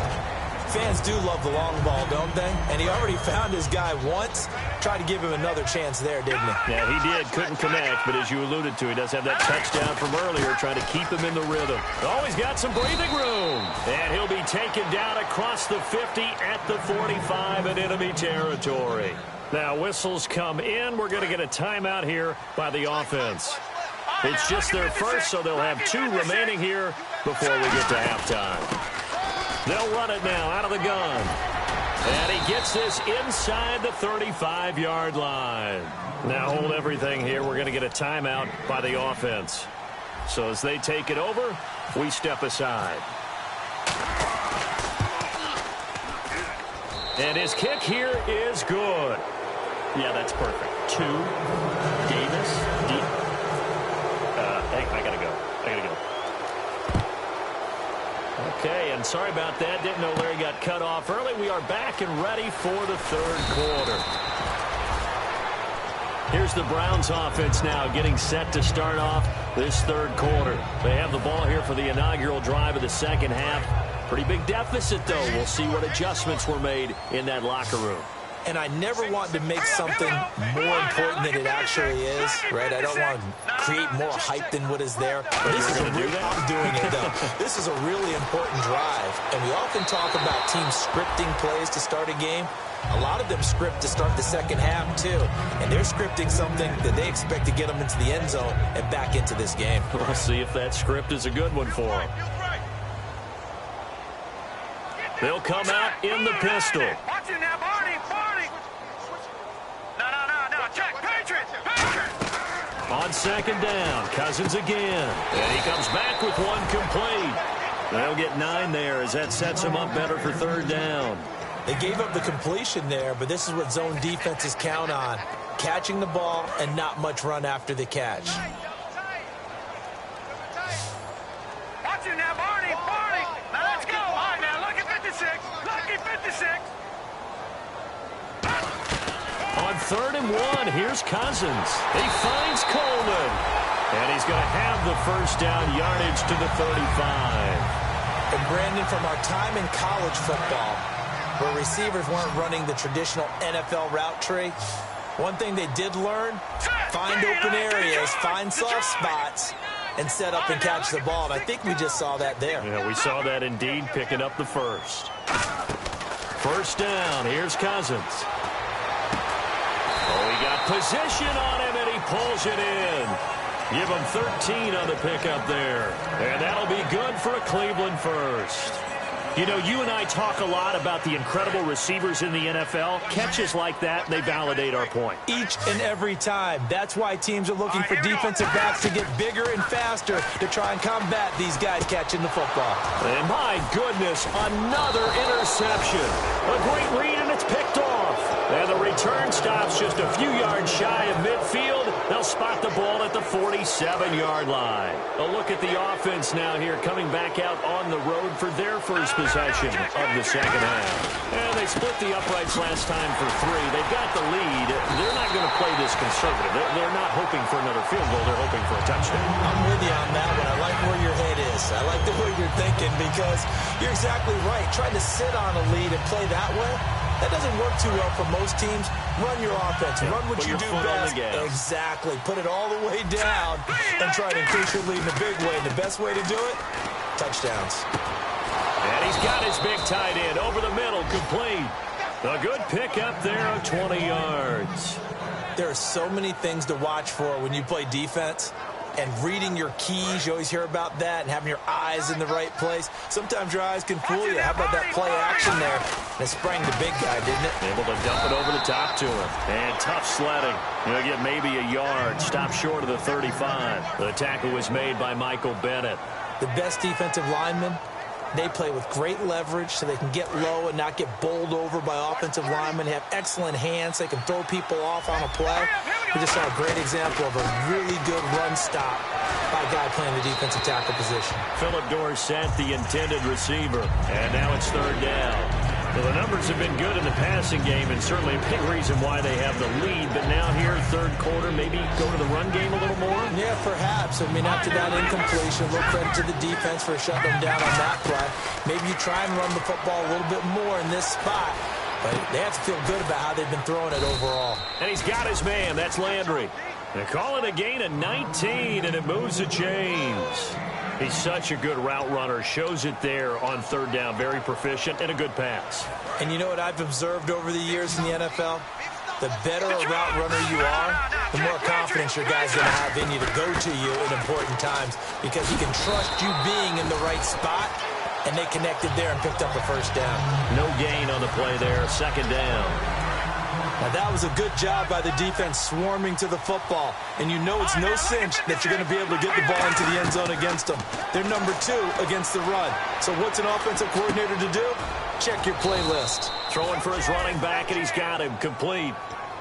Fans do love the long ball, don't they? And he already found his guy once. Tried to give him another chance there, didn't he? Yeah, he did. Couldn't connect, but as you alluded to, he does have that touchdown from earlier, trying to keep him in the rhythm. Oh, he's got some breathing room. And he'll be taken down across the 50 at the 45 in enemy territory. Now whistles come in. We're going to get a timeout here by the offense. It's just their first, so they'll have 2 remaining here before we get to halftime. They'll run it now out of the gun. And he gets this inside the 35-yard line. Now hold everything here. We're going to get a timeout by the offense. So as they take it over, we step aside. And his kick here is good. Yeah, that's perfect. 2. Davis. Deep. I got to go. Okay, and sorry about that. Didn't know Larry got cut off early. We are back and ready for the third quarter. Here's the Browns offense now getting set to start off this third quarter. They have the ball here for the inaugural drive of the second half. Pretty big deficit, though. We'll see what adjustments were made in that locker room. And I never want to make something more important than it actually is, right? I don't want to create more hype than what is there. This is I'm doing it, though. This is a really important drive. And we often talk about teams scripting plays to start a game. A lot of them script to start the second half, too. And they're scripting something that they expect to get them into the end zone and back into this game. We'll see if that script is a good one for them. They'll come out in the pistol. Watch it now, Barney. No. Check. Patriots. On second down, Cousins again. And he comes back with one complete. They'll get 9 there as that sets him up better for third down. They gave up the completion there, but this is what zone defenses count on. Catching the ball and not much run after the catch. Watch it now, Barney. Now let's go. All right, now look at 56. Lucky 56. On 3rd and 1, here's Cousins. He finds Coleman. And he's going to have the first down yardage to the 35. And Brandon, from our time in college football, where receivers weren't running the traditional NFL route tree, one thing they did learn, find open areas, find soft spots, and set up and catch the ball. And I think we just saw that there. Yeah, we saw that indeed, picking up the first. First down, here's Cousins. Oh, he got position on him, and he pulls it in. Give him 13 on the pickup there. And that'll be good for a Cleveland first. You know, you and I talk a lot about the incredible receivers in the NFL. Catches like that, they validate our point. Each and every time. That's why teams are looking for defensive backs to get bigger and faster to try and combat these guys catching the football. And my goodness, another interception. A great read, and it's picked off. And the return stops just a few yards shy of midfield. They'll spot the ball at the 47-yard line. A look at the offense now here, coming back out on the road for their first possession of the second half. And they split the uprights last time for 3. They've got the lead. They're not going to play this conservative. They're not hoping for another field goal. They're hoping for a touchdown. I'm with you on that one. I like where your head is. I like the way you're thinking, because you're exactly right. Trying to sit on a lead and play that way, that doesn't work too well for most teams. Run your offense. Run what you do best. Exactly. Put it all the way down and try to increase your lead in a big way. And the best way to do it, touchdowns. And he's got his big tight end over the middle, complete. A good pickup there of 20 yards. There are so many things to watch for when you play defense. And reading your keys, you always hear about that, and having your eyes in the right place. Sometimes your eyes can fool you. How about that play action there? And it sprang the big guy, didn't it? Able to dump it over the top to him. And tough sledding. He'll get maybe a yard. Stop short of the 35. The tackle was made by Michael Bennett. The best defensive linemen, they play with great leverage so they can get low and not get bowled over by offensive linemen. They have excellent hands. They can throw people off on a play. We just saw a great example of a really good run stop by a guy playing the defensive tackle position. Philip Dorsett, the intended receiver. And now it's third down. Well, the numbers have been good in the passing game, and certainly a big reason why they have the lead. But now here, third quarter, maybe go to the run game a little more? Yeah, perhaps. I mean, after that incompletion, a little credit to the defense for shutting them down on that play. Maybe you try and run the football a little bit more in this spot. But they have to feel good about how they've been throwing it overall. And he's got his man. That's Landry. They call it a gain of 19, and it moves the chains. He's such a good route runner. Shows it there on third down. Very proficient and a good pass. And you know what I've observed over the years in the NFL? The better a route runner you are, the more confidence your guy's going to have in you to go to you in important times, because he can trust you being in the right spot. And they connected there and picked up a first down. No gain on the play there. Second down. Now, that was a good job by the defense swarming to the football. And you know it's no cinch that you're going to be able to get the ball into the end zone against them. They're number 2 against the run. So what's an offensive coordinator to do? Check your playlist. Throwing for his running back, and he's got him complete.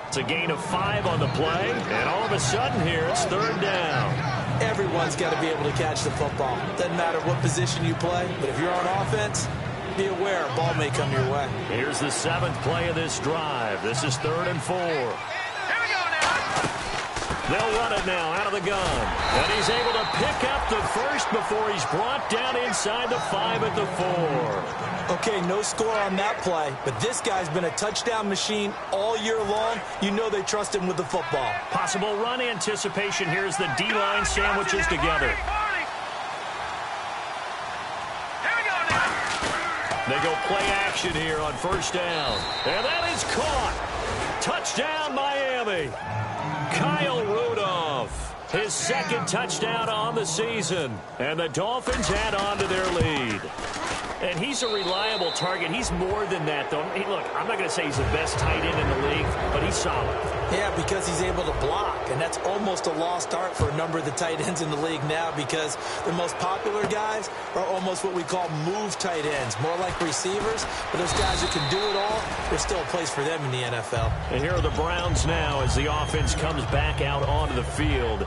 It's a gain of 5 on the play. And all of a sudden here, it's third down. Everyone's got to be able to catch the football. Doesn't matter what position you play, but if you're on offense, be aware a ball may come your way. Here's the 7th play of this drive. This is 3rd and 4. They'll run it now out of the gun. And he's able to pick up the first before he's brought down inside the 5 at the 4. Okay, no score on that play, but this guy's been a touchdown machine all year long. You know they trust him with the football. Possible run anticipation. Here's the D-line sandwiches together. They go play action here on 1st down. And that is caught. Touchdown, Miami. Kyle Rudolph, his 2nd touchdown on the season. And the Dolphins add on to their lead. And he's a reliable target. He's more than that, though. Hey, look, I'm not going to say he's the best tight end in the league, but he's solid. Yeah, because he's able to block, and that's almost a lost art for a number of the tight ends in the league now because the most popular guys are almost what we call move tight ends, more like receivers. But those guys who can do it all, there's still a place for them in the NFL. And here are the Browns now as the offense comes back out onto the field.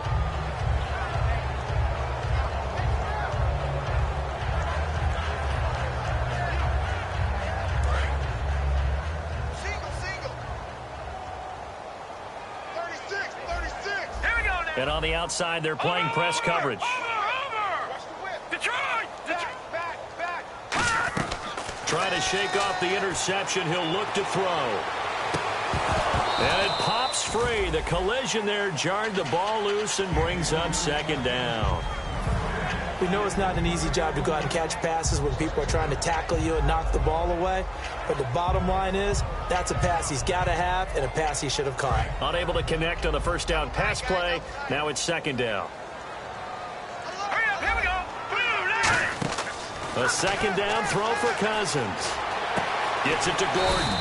And on the outside, they're playing press coverage. Trying to shake off the interception. He'll look to throw. And it pops free. The collision there jarred the ball loose and brings up 2nd down. We know it's not an easy job to go out and catch passes when people are trying to tackle you and knock the ball away. But the bottom line is, that's a pass he's got to have and a pass he should have caught. Unable to connect on the 1st down pass play. Now it's 2nd down. Here we go. A 2nd down throw for Cousins. Gets it to Gordon.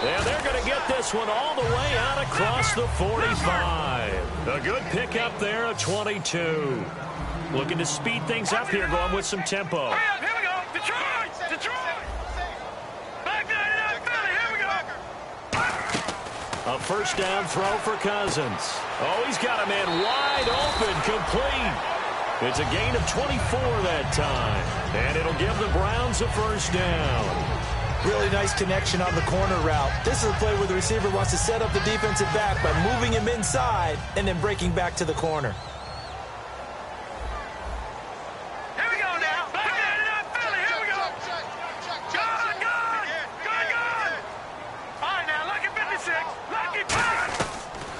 And they're going to get this one all the way out across the 45. A good pickup there of 22. Looking to speed things up here, going with some tempo. Here we go. Detroit. Back 99 Philly. Here we go. A 1st down throw for Cousins. Oh, he's got a man wide open, complete. It's a gain of 24 that time. And it'll give the Browns a 1st down. Really nice connection on the corner route. This is a play where the receiver wants to set up the defensive back by moving him inside and then breaking back to the corner.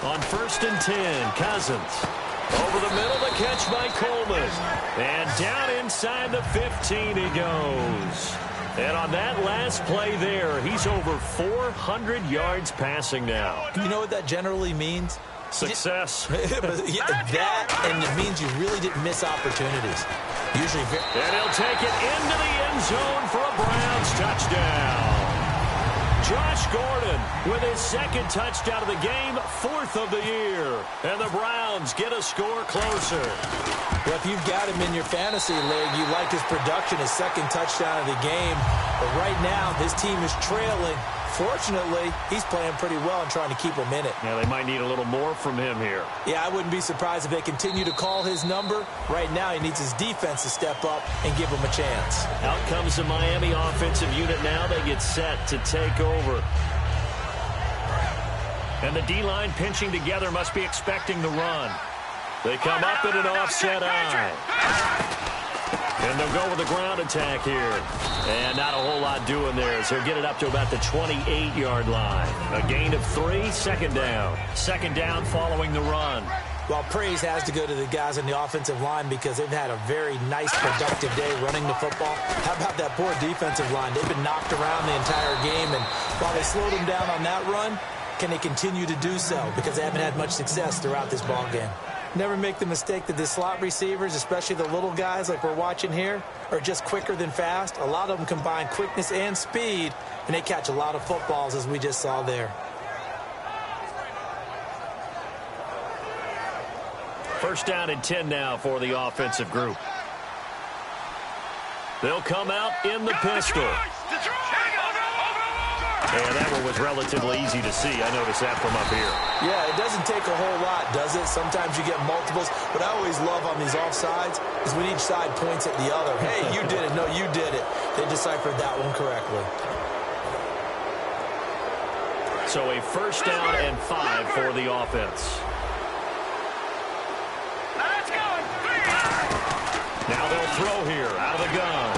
On 1st and 10, Cousins. Over the middle, the catch by Coleman. And down inside the 15 he goes. And on that last play there, he's over 400 yards passing now. You know what that generally means? Success. That, and it means you really didn't miss opportunities. Usually. And he'll take it into the end zone for a Browns touchdown. Josh Gordon with his 2nd touchdown of the game, 4th of the year. And the Browns get a score closer. Well, if you've got him in your fantasy league, you like his production, his 2nd touchdown of the game. But right now, his team is trailing. Fortunately, he's playing pretty well and trying to keep him in it. Yeah, they might need a little more from him here. Yeah, I wouldn't be surprised if they continue to call his number. Right now, he needs his defense to step up and give him a chance. Out comes the Miami offensive unit now. They get set to take over. And the D-line pinching together must be expecting the run. They come up in an offset eye. And they'll go with the ground attack here. And not a whole lot doing there as they'll get it up to about the 28-yard line. A gain of 3, 2nd down. 2nd down following the run. Well, praise has to go to the guys on the offensive line because they've had a very nice, productive day running the football. How about that poor defensive line? They've been knocked around the entire game, and while they slowed them down on that run, can they continue to do so? Because they haven't had much success throughout this ball game. Never make the mistake that the slot receivers, especially the little guys like we're watching here, are just quicker than fast. A lot of them combine quickness and speed, and they catch a lot of footballs, as we just saw there. 1st down and 10 now for the offensive group. They'll come out in the pistol. And that one was relatively easy to see. I noticed that from up here. Yeah, it doesn't take a whole lot, does it? Sometimes you get multiples. What I always love on these offsides is when each side points at the other. Hey, you did it. No, you did it. They deciphered that one correctly. So a first down and 5 for the offense. Let's go. Now they'll throw here out of the gun.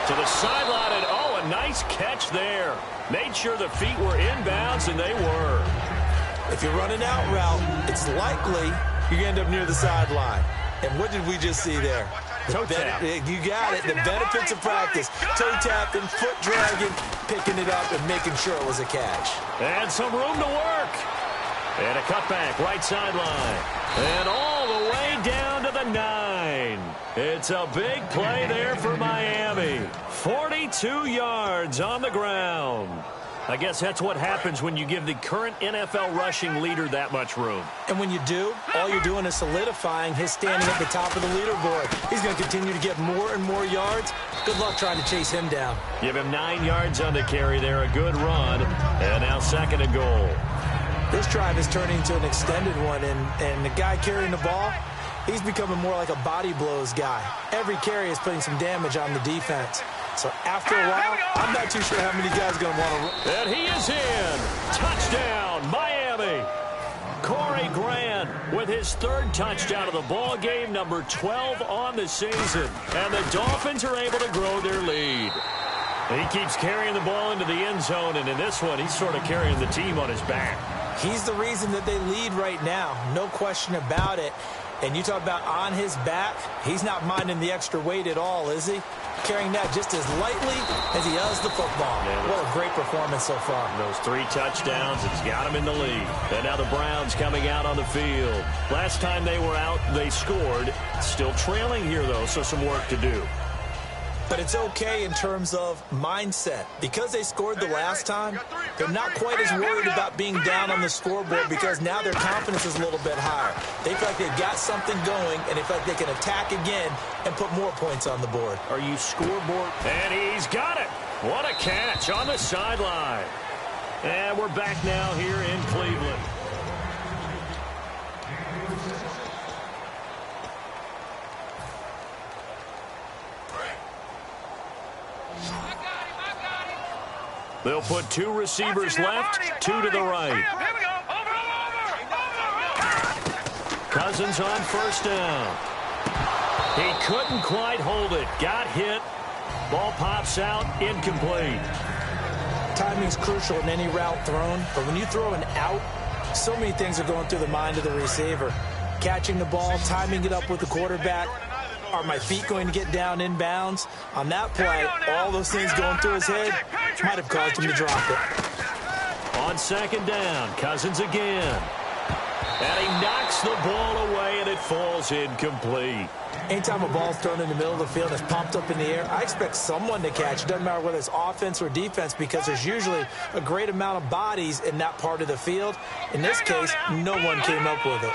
To the sideline, and oh, a nice catch there. Made sure the feet were inbounds, and they were. If you're running out route, it's likely you're going to end up near the sideline. And what did we just see there? Toe tap. You got it. The benefits of practice. Toe tapping, foot dragging, picking it up, and making sure it was a catch. And some room to work. And a cutback, right sideline. And all the way down to the 9. It's a big play there for Miami. 42 yards on the ground. I guess that's what happens when you give the current NFL rushing leader that much room. And when you do, all you're doing is solidifying his standing at the top of the leaderboard. He's going to continue to get more and more yards. Good luck trying to chase him down. Give him 9 yards on the carry there. A good run. And now second and goal. This drive is turning into an extended one, and the guy carrying the ball, he's becoming more like a body blows guy. Every carry is putting some damage on the defense. So after a while, I'm not too sure how many guys are going to want to run. And he is in. Touchdown, Miami. Corey Grant with his 3rd touchdown of the ball game, number 12 on the season. And the Dolphins are able to grow their lead. He keeps carrying the ball into the end zone, and in this one, he's sort of carrying the team on his back. He's the reason that they lead right now. No question about it. And you talk about on his back, he's not minding the extra weight at all, is he? Carrying that just as lightly as he does the football. Yeah, what a great performance so far. Those 3 touchdowns, it's got him in the lead. And now the Browns coming out on the field. Last time they were out, they scored. Still trailing here, though, so some work to do. But it's okay in terms of mindset. Because they scored the last time, they're not quite as worried about being down on the scoreboard because now their confidence is a little bit higher. They feel like they've got something going, and they feel like they can attack again and put more points on the board. Are you scoreboard? And he's got it. What a catch on the sideline. And we're back now here in Cleveland. They'll put 2 receivers left, 2 to the right. Here we go. Over. Cousins on first down. He couldn't quite hold it. Got hit. Ball pops out. Incomplete. Timing's crucial in any route thrown, but when you throw an out, so many things are going through the mind of the receiver. Catching the ball, timing it up with the quarterback. Are my feet going to get down inbounds? On that play, all those things going through his head might have caused him to drop it. On second down, Cousins again. And he knocks the ball away, and it falls incomplete. Anytime a ball's thrown in the middle of the field and it's pumped up in the air, I expect someone to catch. It doesn't matter whether it's offense or defense because there's usually a great amount of bodies in that part of the field. In this case, no one came up with it.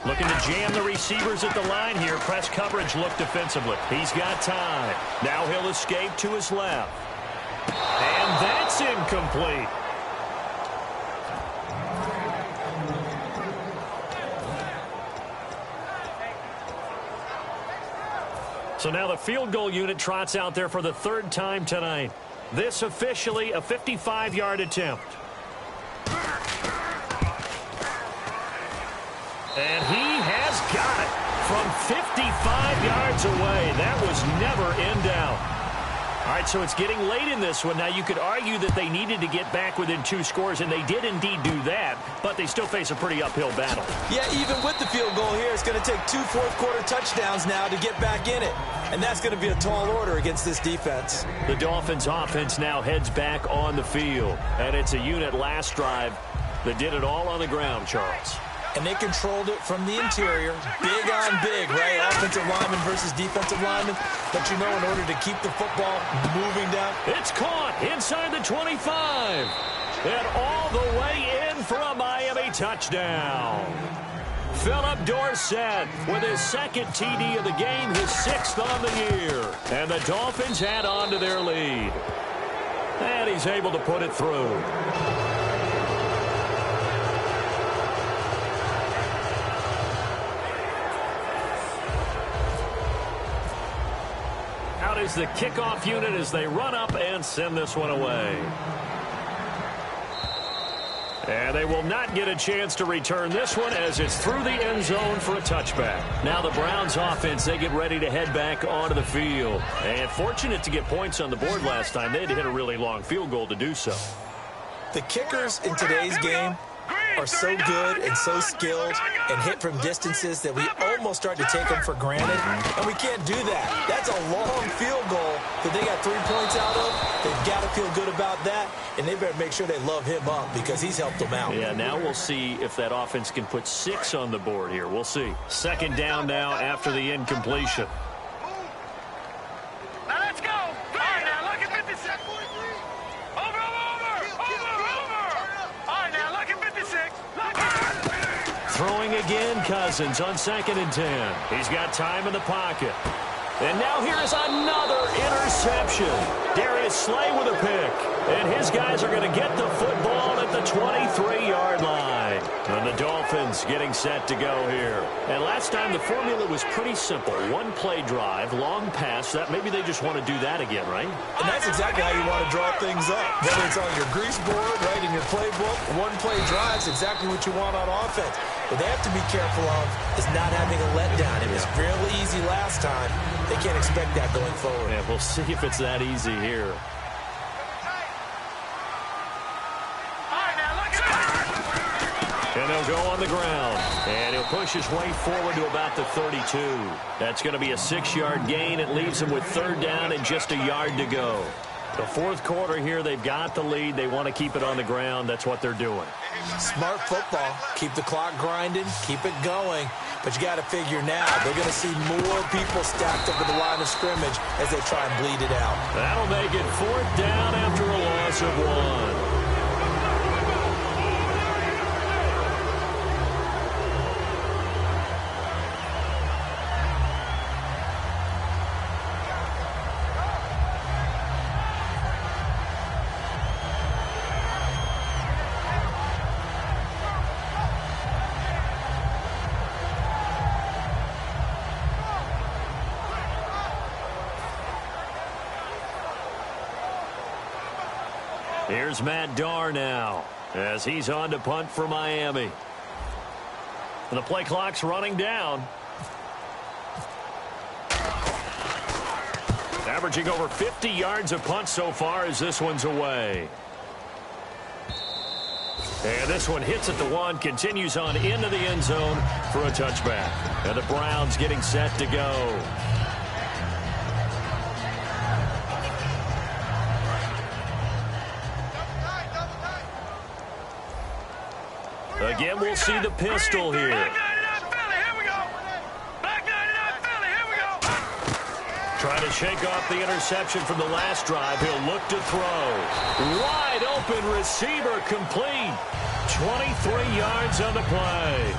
Looking to jam the receivers at the line here. Press coverage look defensively. He's got time. Now he'll escape to his left. And that's incomplete. So now the field goal unit trots out there for the 3rd time tonight. This officially a 55-yard attempt. And he has got it from 55 yards away. That was never in doubt. All right, so it's getting late in this one. Now, you could argue that they needed to get back within 2 scores, and they did indeed do that, but they still face a pretty uphill battle. Yeah, even with the field goal here, it's going to take 2 fourth-quarter touchdowns now to get back in it, and that's going to be a tall order against this defense. The Dolphins' offense now heads back on the field, and it's a unit last drive that did it all on the ground, Charles. And they controlled it from the interior, big on big, right? Offensive lineman versus defensive lineman. But you know, in order to keep the football moving down. It's caught inside the 25. And all the way in for a Miami touchdown. Philip Dorsett with his second TD of the game, his 6th on the year. And the Dolphins add on to their lead. And he's able to put it through. Out is the kickoff unit as they run up and send this one away. And they will not get a chance to return this one as it's through the end zone for a touchback. Now the Browns offense, they get ready to head back onto the field. And fortunate to get points on the board last time. They had to hit a really long field goal to do so. The kickers in today's game are so good and so skilled and hit from distances that we almost start to take them for granted, and we can't do that. That's a long field goal that they got 3 points out of. They've got to feel good about that, and they better make sure they love him up because he's helped them out. Yeah, now we'll see if that offense can put 6 on the board here. We'll see. Second down now after the incompletion. Now let's go. All right, now look at 56. Over. All right, now look at 56. Throwing again, Cousins on 2nd and 10. He's got time in the pocket. And now here's another interception. Darius Slay with a pick. And his guys are going to get the football at the 23-yard line. And the Dolphins getting set to go here. And last time the formula was pretty simple. 1-play drive, long pass. That maybe they just want to do that again, right? And that's exactly how you want to draw things up. Whether it's on your grease board, right, in your playbook, 1-play drive is exactly what you want on offense. What they have to be careful of is not having a letdown. It was fairly easy last time. They can't expect that going forward. Yeah, we'll see if it's that easy here. And they'll go on the ground. And he'll push his way forward to about the 32. That's going to be a 6-yard gain. It leaves him with 3rd down and just a yard to go. The 4th quarter here, they've got the lead. They want to keep it on the ground. That's what they're doing. Smart football. Keep the clock grinding. Keep it going. But you got to figure now, they're going to see more people stacked up at the line of scrimmage as they try and bleed it out. That'll make it 4th down after a loss of 1. Here's Matt Darr now as he's on to punt for Miami. And the play clock's running down. Averaging over 50 yards of punt so far as this one's away. And this one hits at the 1, continues on into the end zone for a touchback. And the Browns getting set to go. Again, we'll see the pistol here. Trying to shake off the interception from the last drive. He'll look to throw. Wide open receiver complete. 23 yards on the play.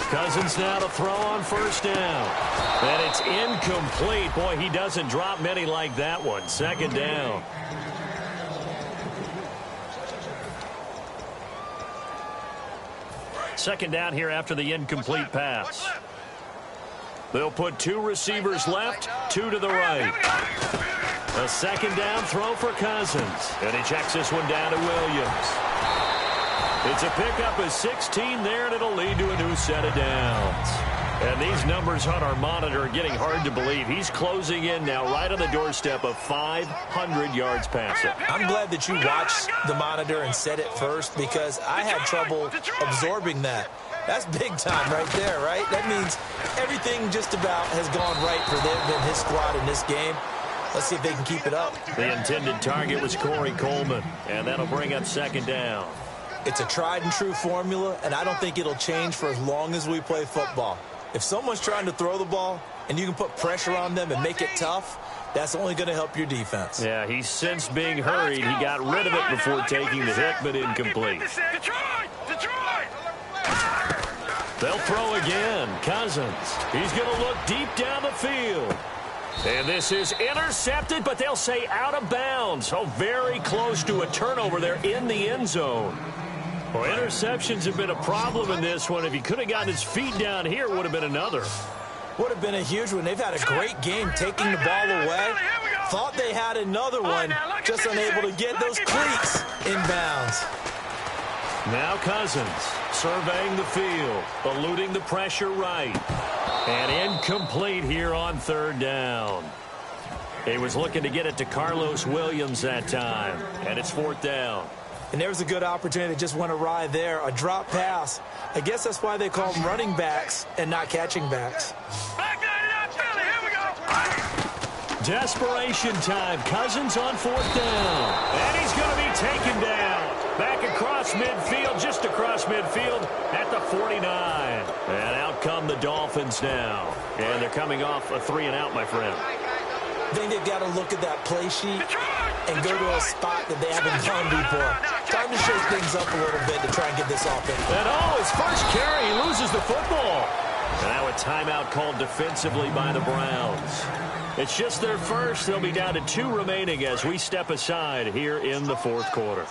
Cousins now to throw on 1st down. And it's incomplete. Boy, he doesn't drop many like that one. 2nd down. Second down here after the incomplete pass. They'll put 2 receivers left, 2 to the right. A 2nd down throw for Cousins. And he checks this one down to Williams. It's a pickup of 16 there, and it'll lead to a new set of downs. And these numbers on our monitor are getting hard to believe. He's closing in now right on the doorstep of 500 yards passing. I'm glad that you watched the monitor and said it first because I had trouble absorbing that. That's big time right there, right? That means everything just about has gone right for them and his squad in this game. Let's see if they can keep it up. The intended target was Corey Coleman, and that'll bring up 2nd down. It's a tried-and-true formula, and I don't think it'll change for as long as we play football. If someone's trying to throw the ball and you can put pressure on them and make it tough, that's only going to help your defense. Yeah, he sensed being hurried. He got rid of it before taking the hit, but incomplete. Detroit! They'll throw again. Cousins. He's going to look deep down the field. And this is intercepted, but they'll say out of bounds. So very close to a turnover there in the end zone. Well, interceptions have been a problem in this one. If he could have gotten his feet down here, it would have been another. Would have been a huge one. They've had a great game taking the ball away. Thought they had another one, just unable to get those cleats inbounds. Now Cousins surveying the field, eluding the pressure right. And incomplete here on third down. He was looking to get it to Carlos Williams that time. And it's fourth down. And there was a good opportunity that just went awry there. A drop pass. I guess that's why they call them running backs and not catching backs. Desperation time. Cousins on fourth down. And he's going to be taken down. Back across midfield, just across midfield at the 49. And out come the Dolphins now. And they're coming off a 3-and-out, my friend. I think they've got to look at that play sheet and go to a spot that they haven't gone before. Time to shake things up a little bit to try and get this offense. And his first carry, he loses the football. Now a timeout called defensively by the Browns. It's just their first. They'll be down to 2 remaining as we step aside here in the fourth quarter.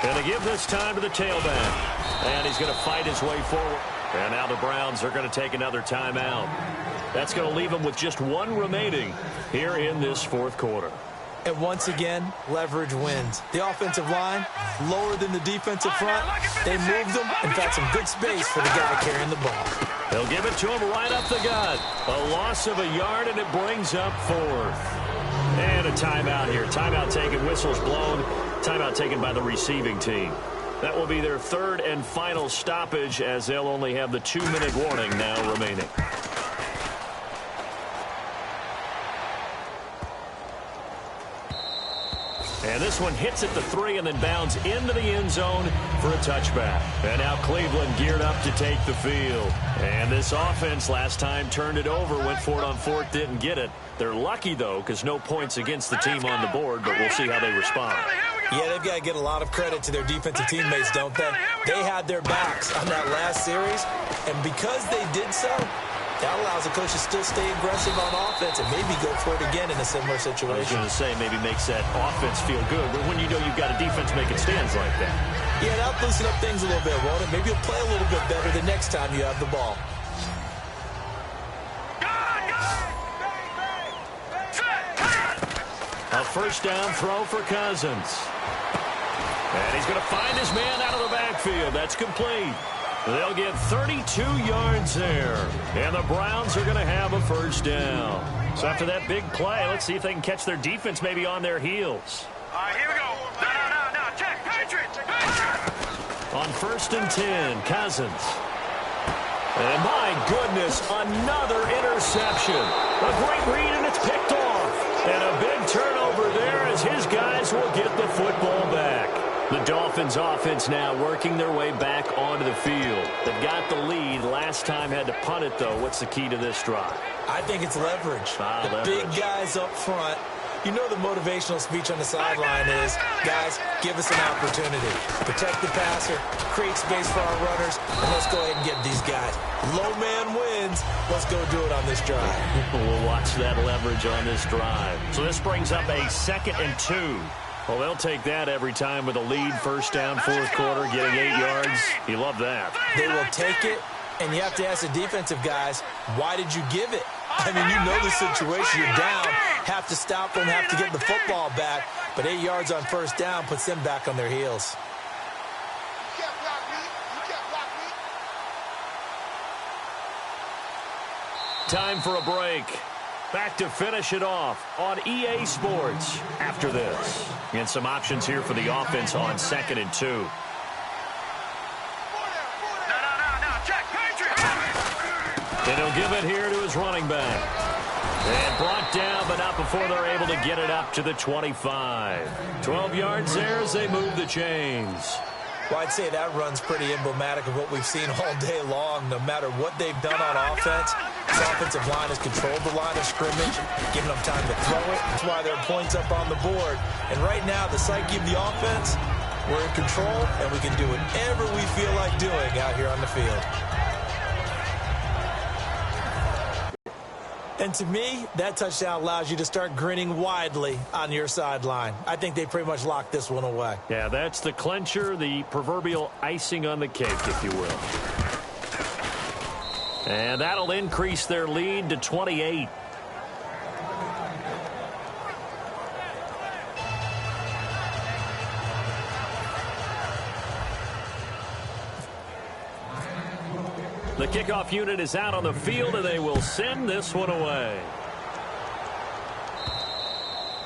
And they give this time to the tailback. And he's going to fight his way forward. And now the Browns are going to take another timeout. That's going to leave them with just 1 remaining here in this fourth quarter. And once again, leverage wins. The offensive line, lower than the defensive front. They moved them and found some good space for the guy carrying the ball. They'll give it to him right up the gut. A loss of a yard, and it brings up fourth. And a timeout here. Timeout taken, whistles blown. Timeout taken by the receiving team. That will be their third and final stoppage as they'll only have the 2-minute warning now remaining. And this one hits at the 3 and then bounds into the end zone for a touchback. And now Cleveland geared up to take the field. And this offense last time turned it over, went for it on fourth, didn't get it. They're lucky, though, because no points against the team on the board, but we'll see how they respond. Yeah, they've got to get a lot of credit to their defensive teammates, don't they? They had their backs on that last series, and because they did so, that allows the coach to still stay aggressive on offense and maybe go for it again in a similar situation. I was going to say maybe makes that offense feel good, but when you know you've got a defense making stands like that. Yeah, that'll loosen up things a little bit, won't it? Maybe you'll play a little bit better the next time you have the ball. A first down throw for Cousins. And he's going to find his man out of the backfield. That's complete. They'll get 32 yards there. And the Browns are going to have a first down. So after that big play, let's see if they can catch their defense maybe on their heels. All right, here we go. No. Check. Patriots. On first and 10, Cousins. And my goodness, another interception. A great read, and it's picked off. And a big turnover there as his guys will get the football back. The Dolphins offense now working their way back onto the field. They've got the lead. Last time had to punt it, though. What's the key to this drive? I think it's leverage. The big guys up front. You know the motivational speech on the sideline is, guys, give us an opportunity. Protect the passer, create space for our runners, and let's go ahead and get these guys. Low man wins. Let's go do it on this drive. We'll watch that leverage on this drive. So this brings up a 2nd and 2. Well, they'll take that every time with a lead, first down, fourth quarter, getting 8 yards. You love that. They will take it, and you have to ask the defensive guys, why did you give it? I mean, you know the situation. You're down, have to stop them, have to get the football back, but 8 yards on first down puts them back on their heels. Time for a break. Back to finish it off on EA Sports after this. And some options here for the offense on 2nd and 2. No. Check. Patriots. And he'll give it here to his running back. And brought down, but not before they're able to get it up to the 25. 12 yards there as they move the chains. Well, I'd say that run's pretty emblematic of what we've seen all day long. No matter what they've done on offense, this offensive line has controlled the line of scrimmage, giving them time to throw it. That's why there are points up on the board. And right now, the psyche of the offense, we're in control, and we can do whatever we feel like doing out here on the field. And to me, that touchdown allows you to start grinning widely on your sideline. I think they pretty much locked this one away. Yeah, that's the clincher, the proverbial icing on the cake, if you will. And that'll increase their lead to 28. The kickoff unit is out on the field, and they will send this one away.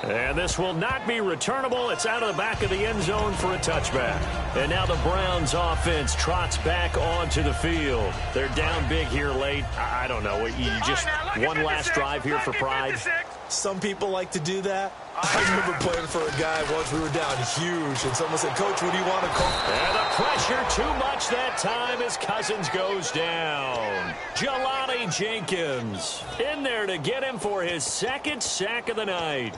And this will not be returnable. It's out of the back of the end zone for a touchback. And now the Browns offense trots back onto the field. They're down big here late. I don't know. You just one last drive here for pride. Some people like to do that. I remember playing for a guy once. We were down huge, and someone said, "Coach, what do you want to call?" And the pressure too much that time as Cousins goes down. Jelani Jenkins in there to get him for his second sack of the night.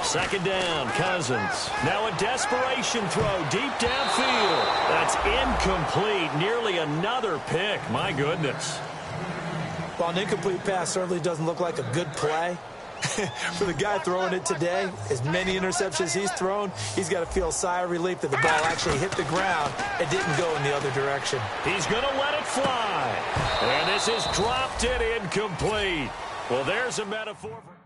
Second down, Cousins. Now a desperation throw deep downfield. That's incomplete. Nearly another pick. My goodness. Well, an incomplete pass certainly doesn't look like a good play. For the guy throwing it today, as many interceptions he's thrown, he's got to feel a sigh of relief that the ball actually hit the ground and didn't go in the other direction. He's going to let it fly. And this is dropped and incomplete. Well, there's a metaphor for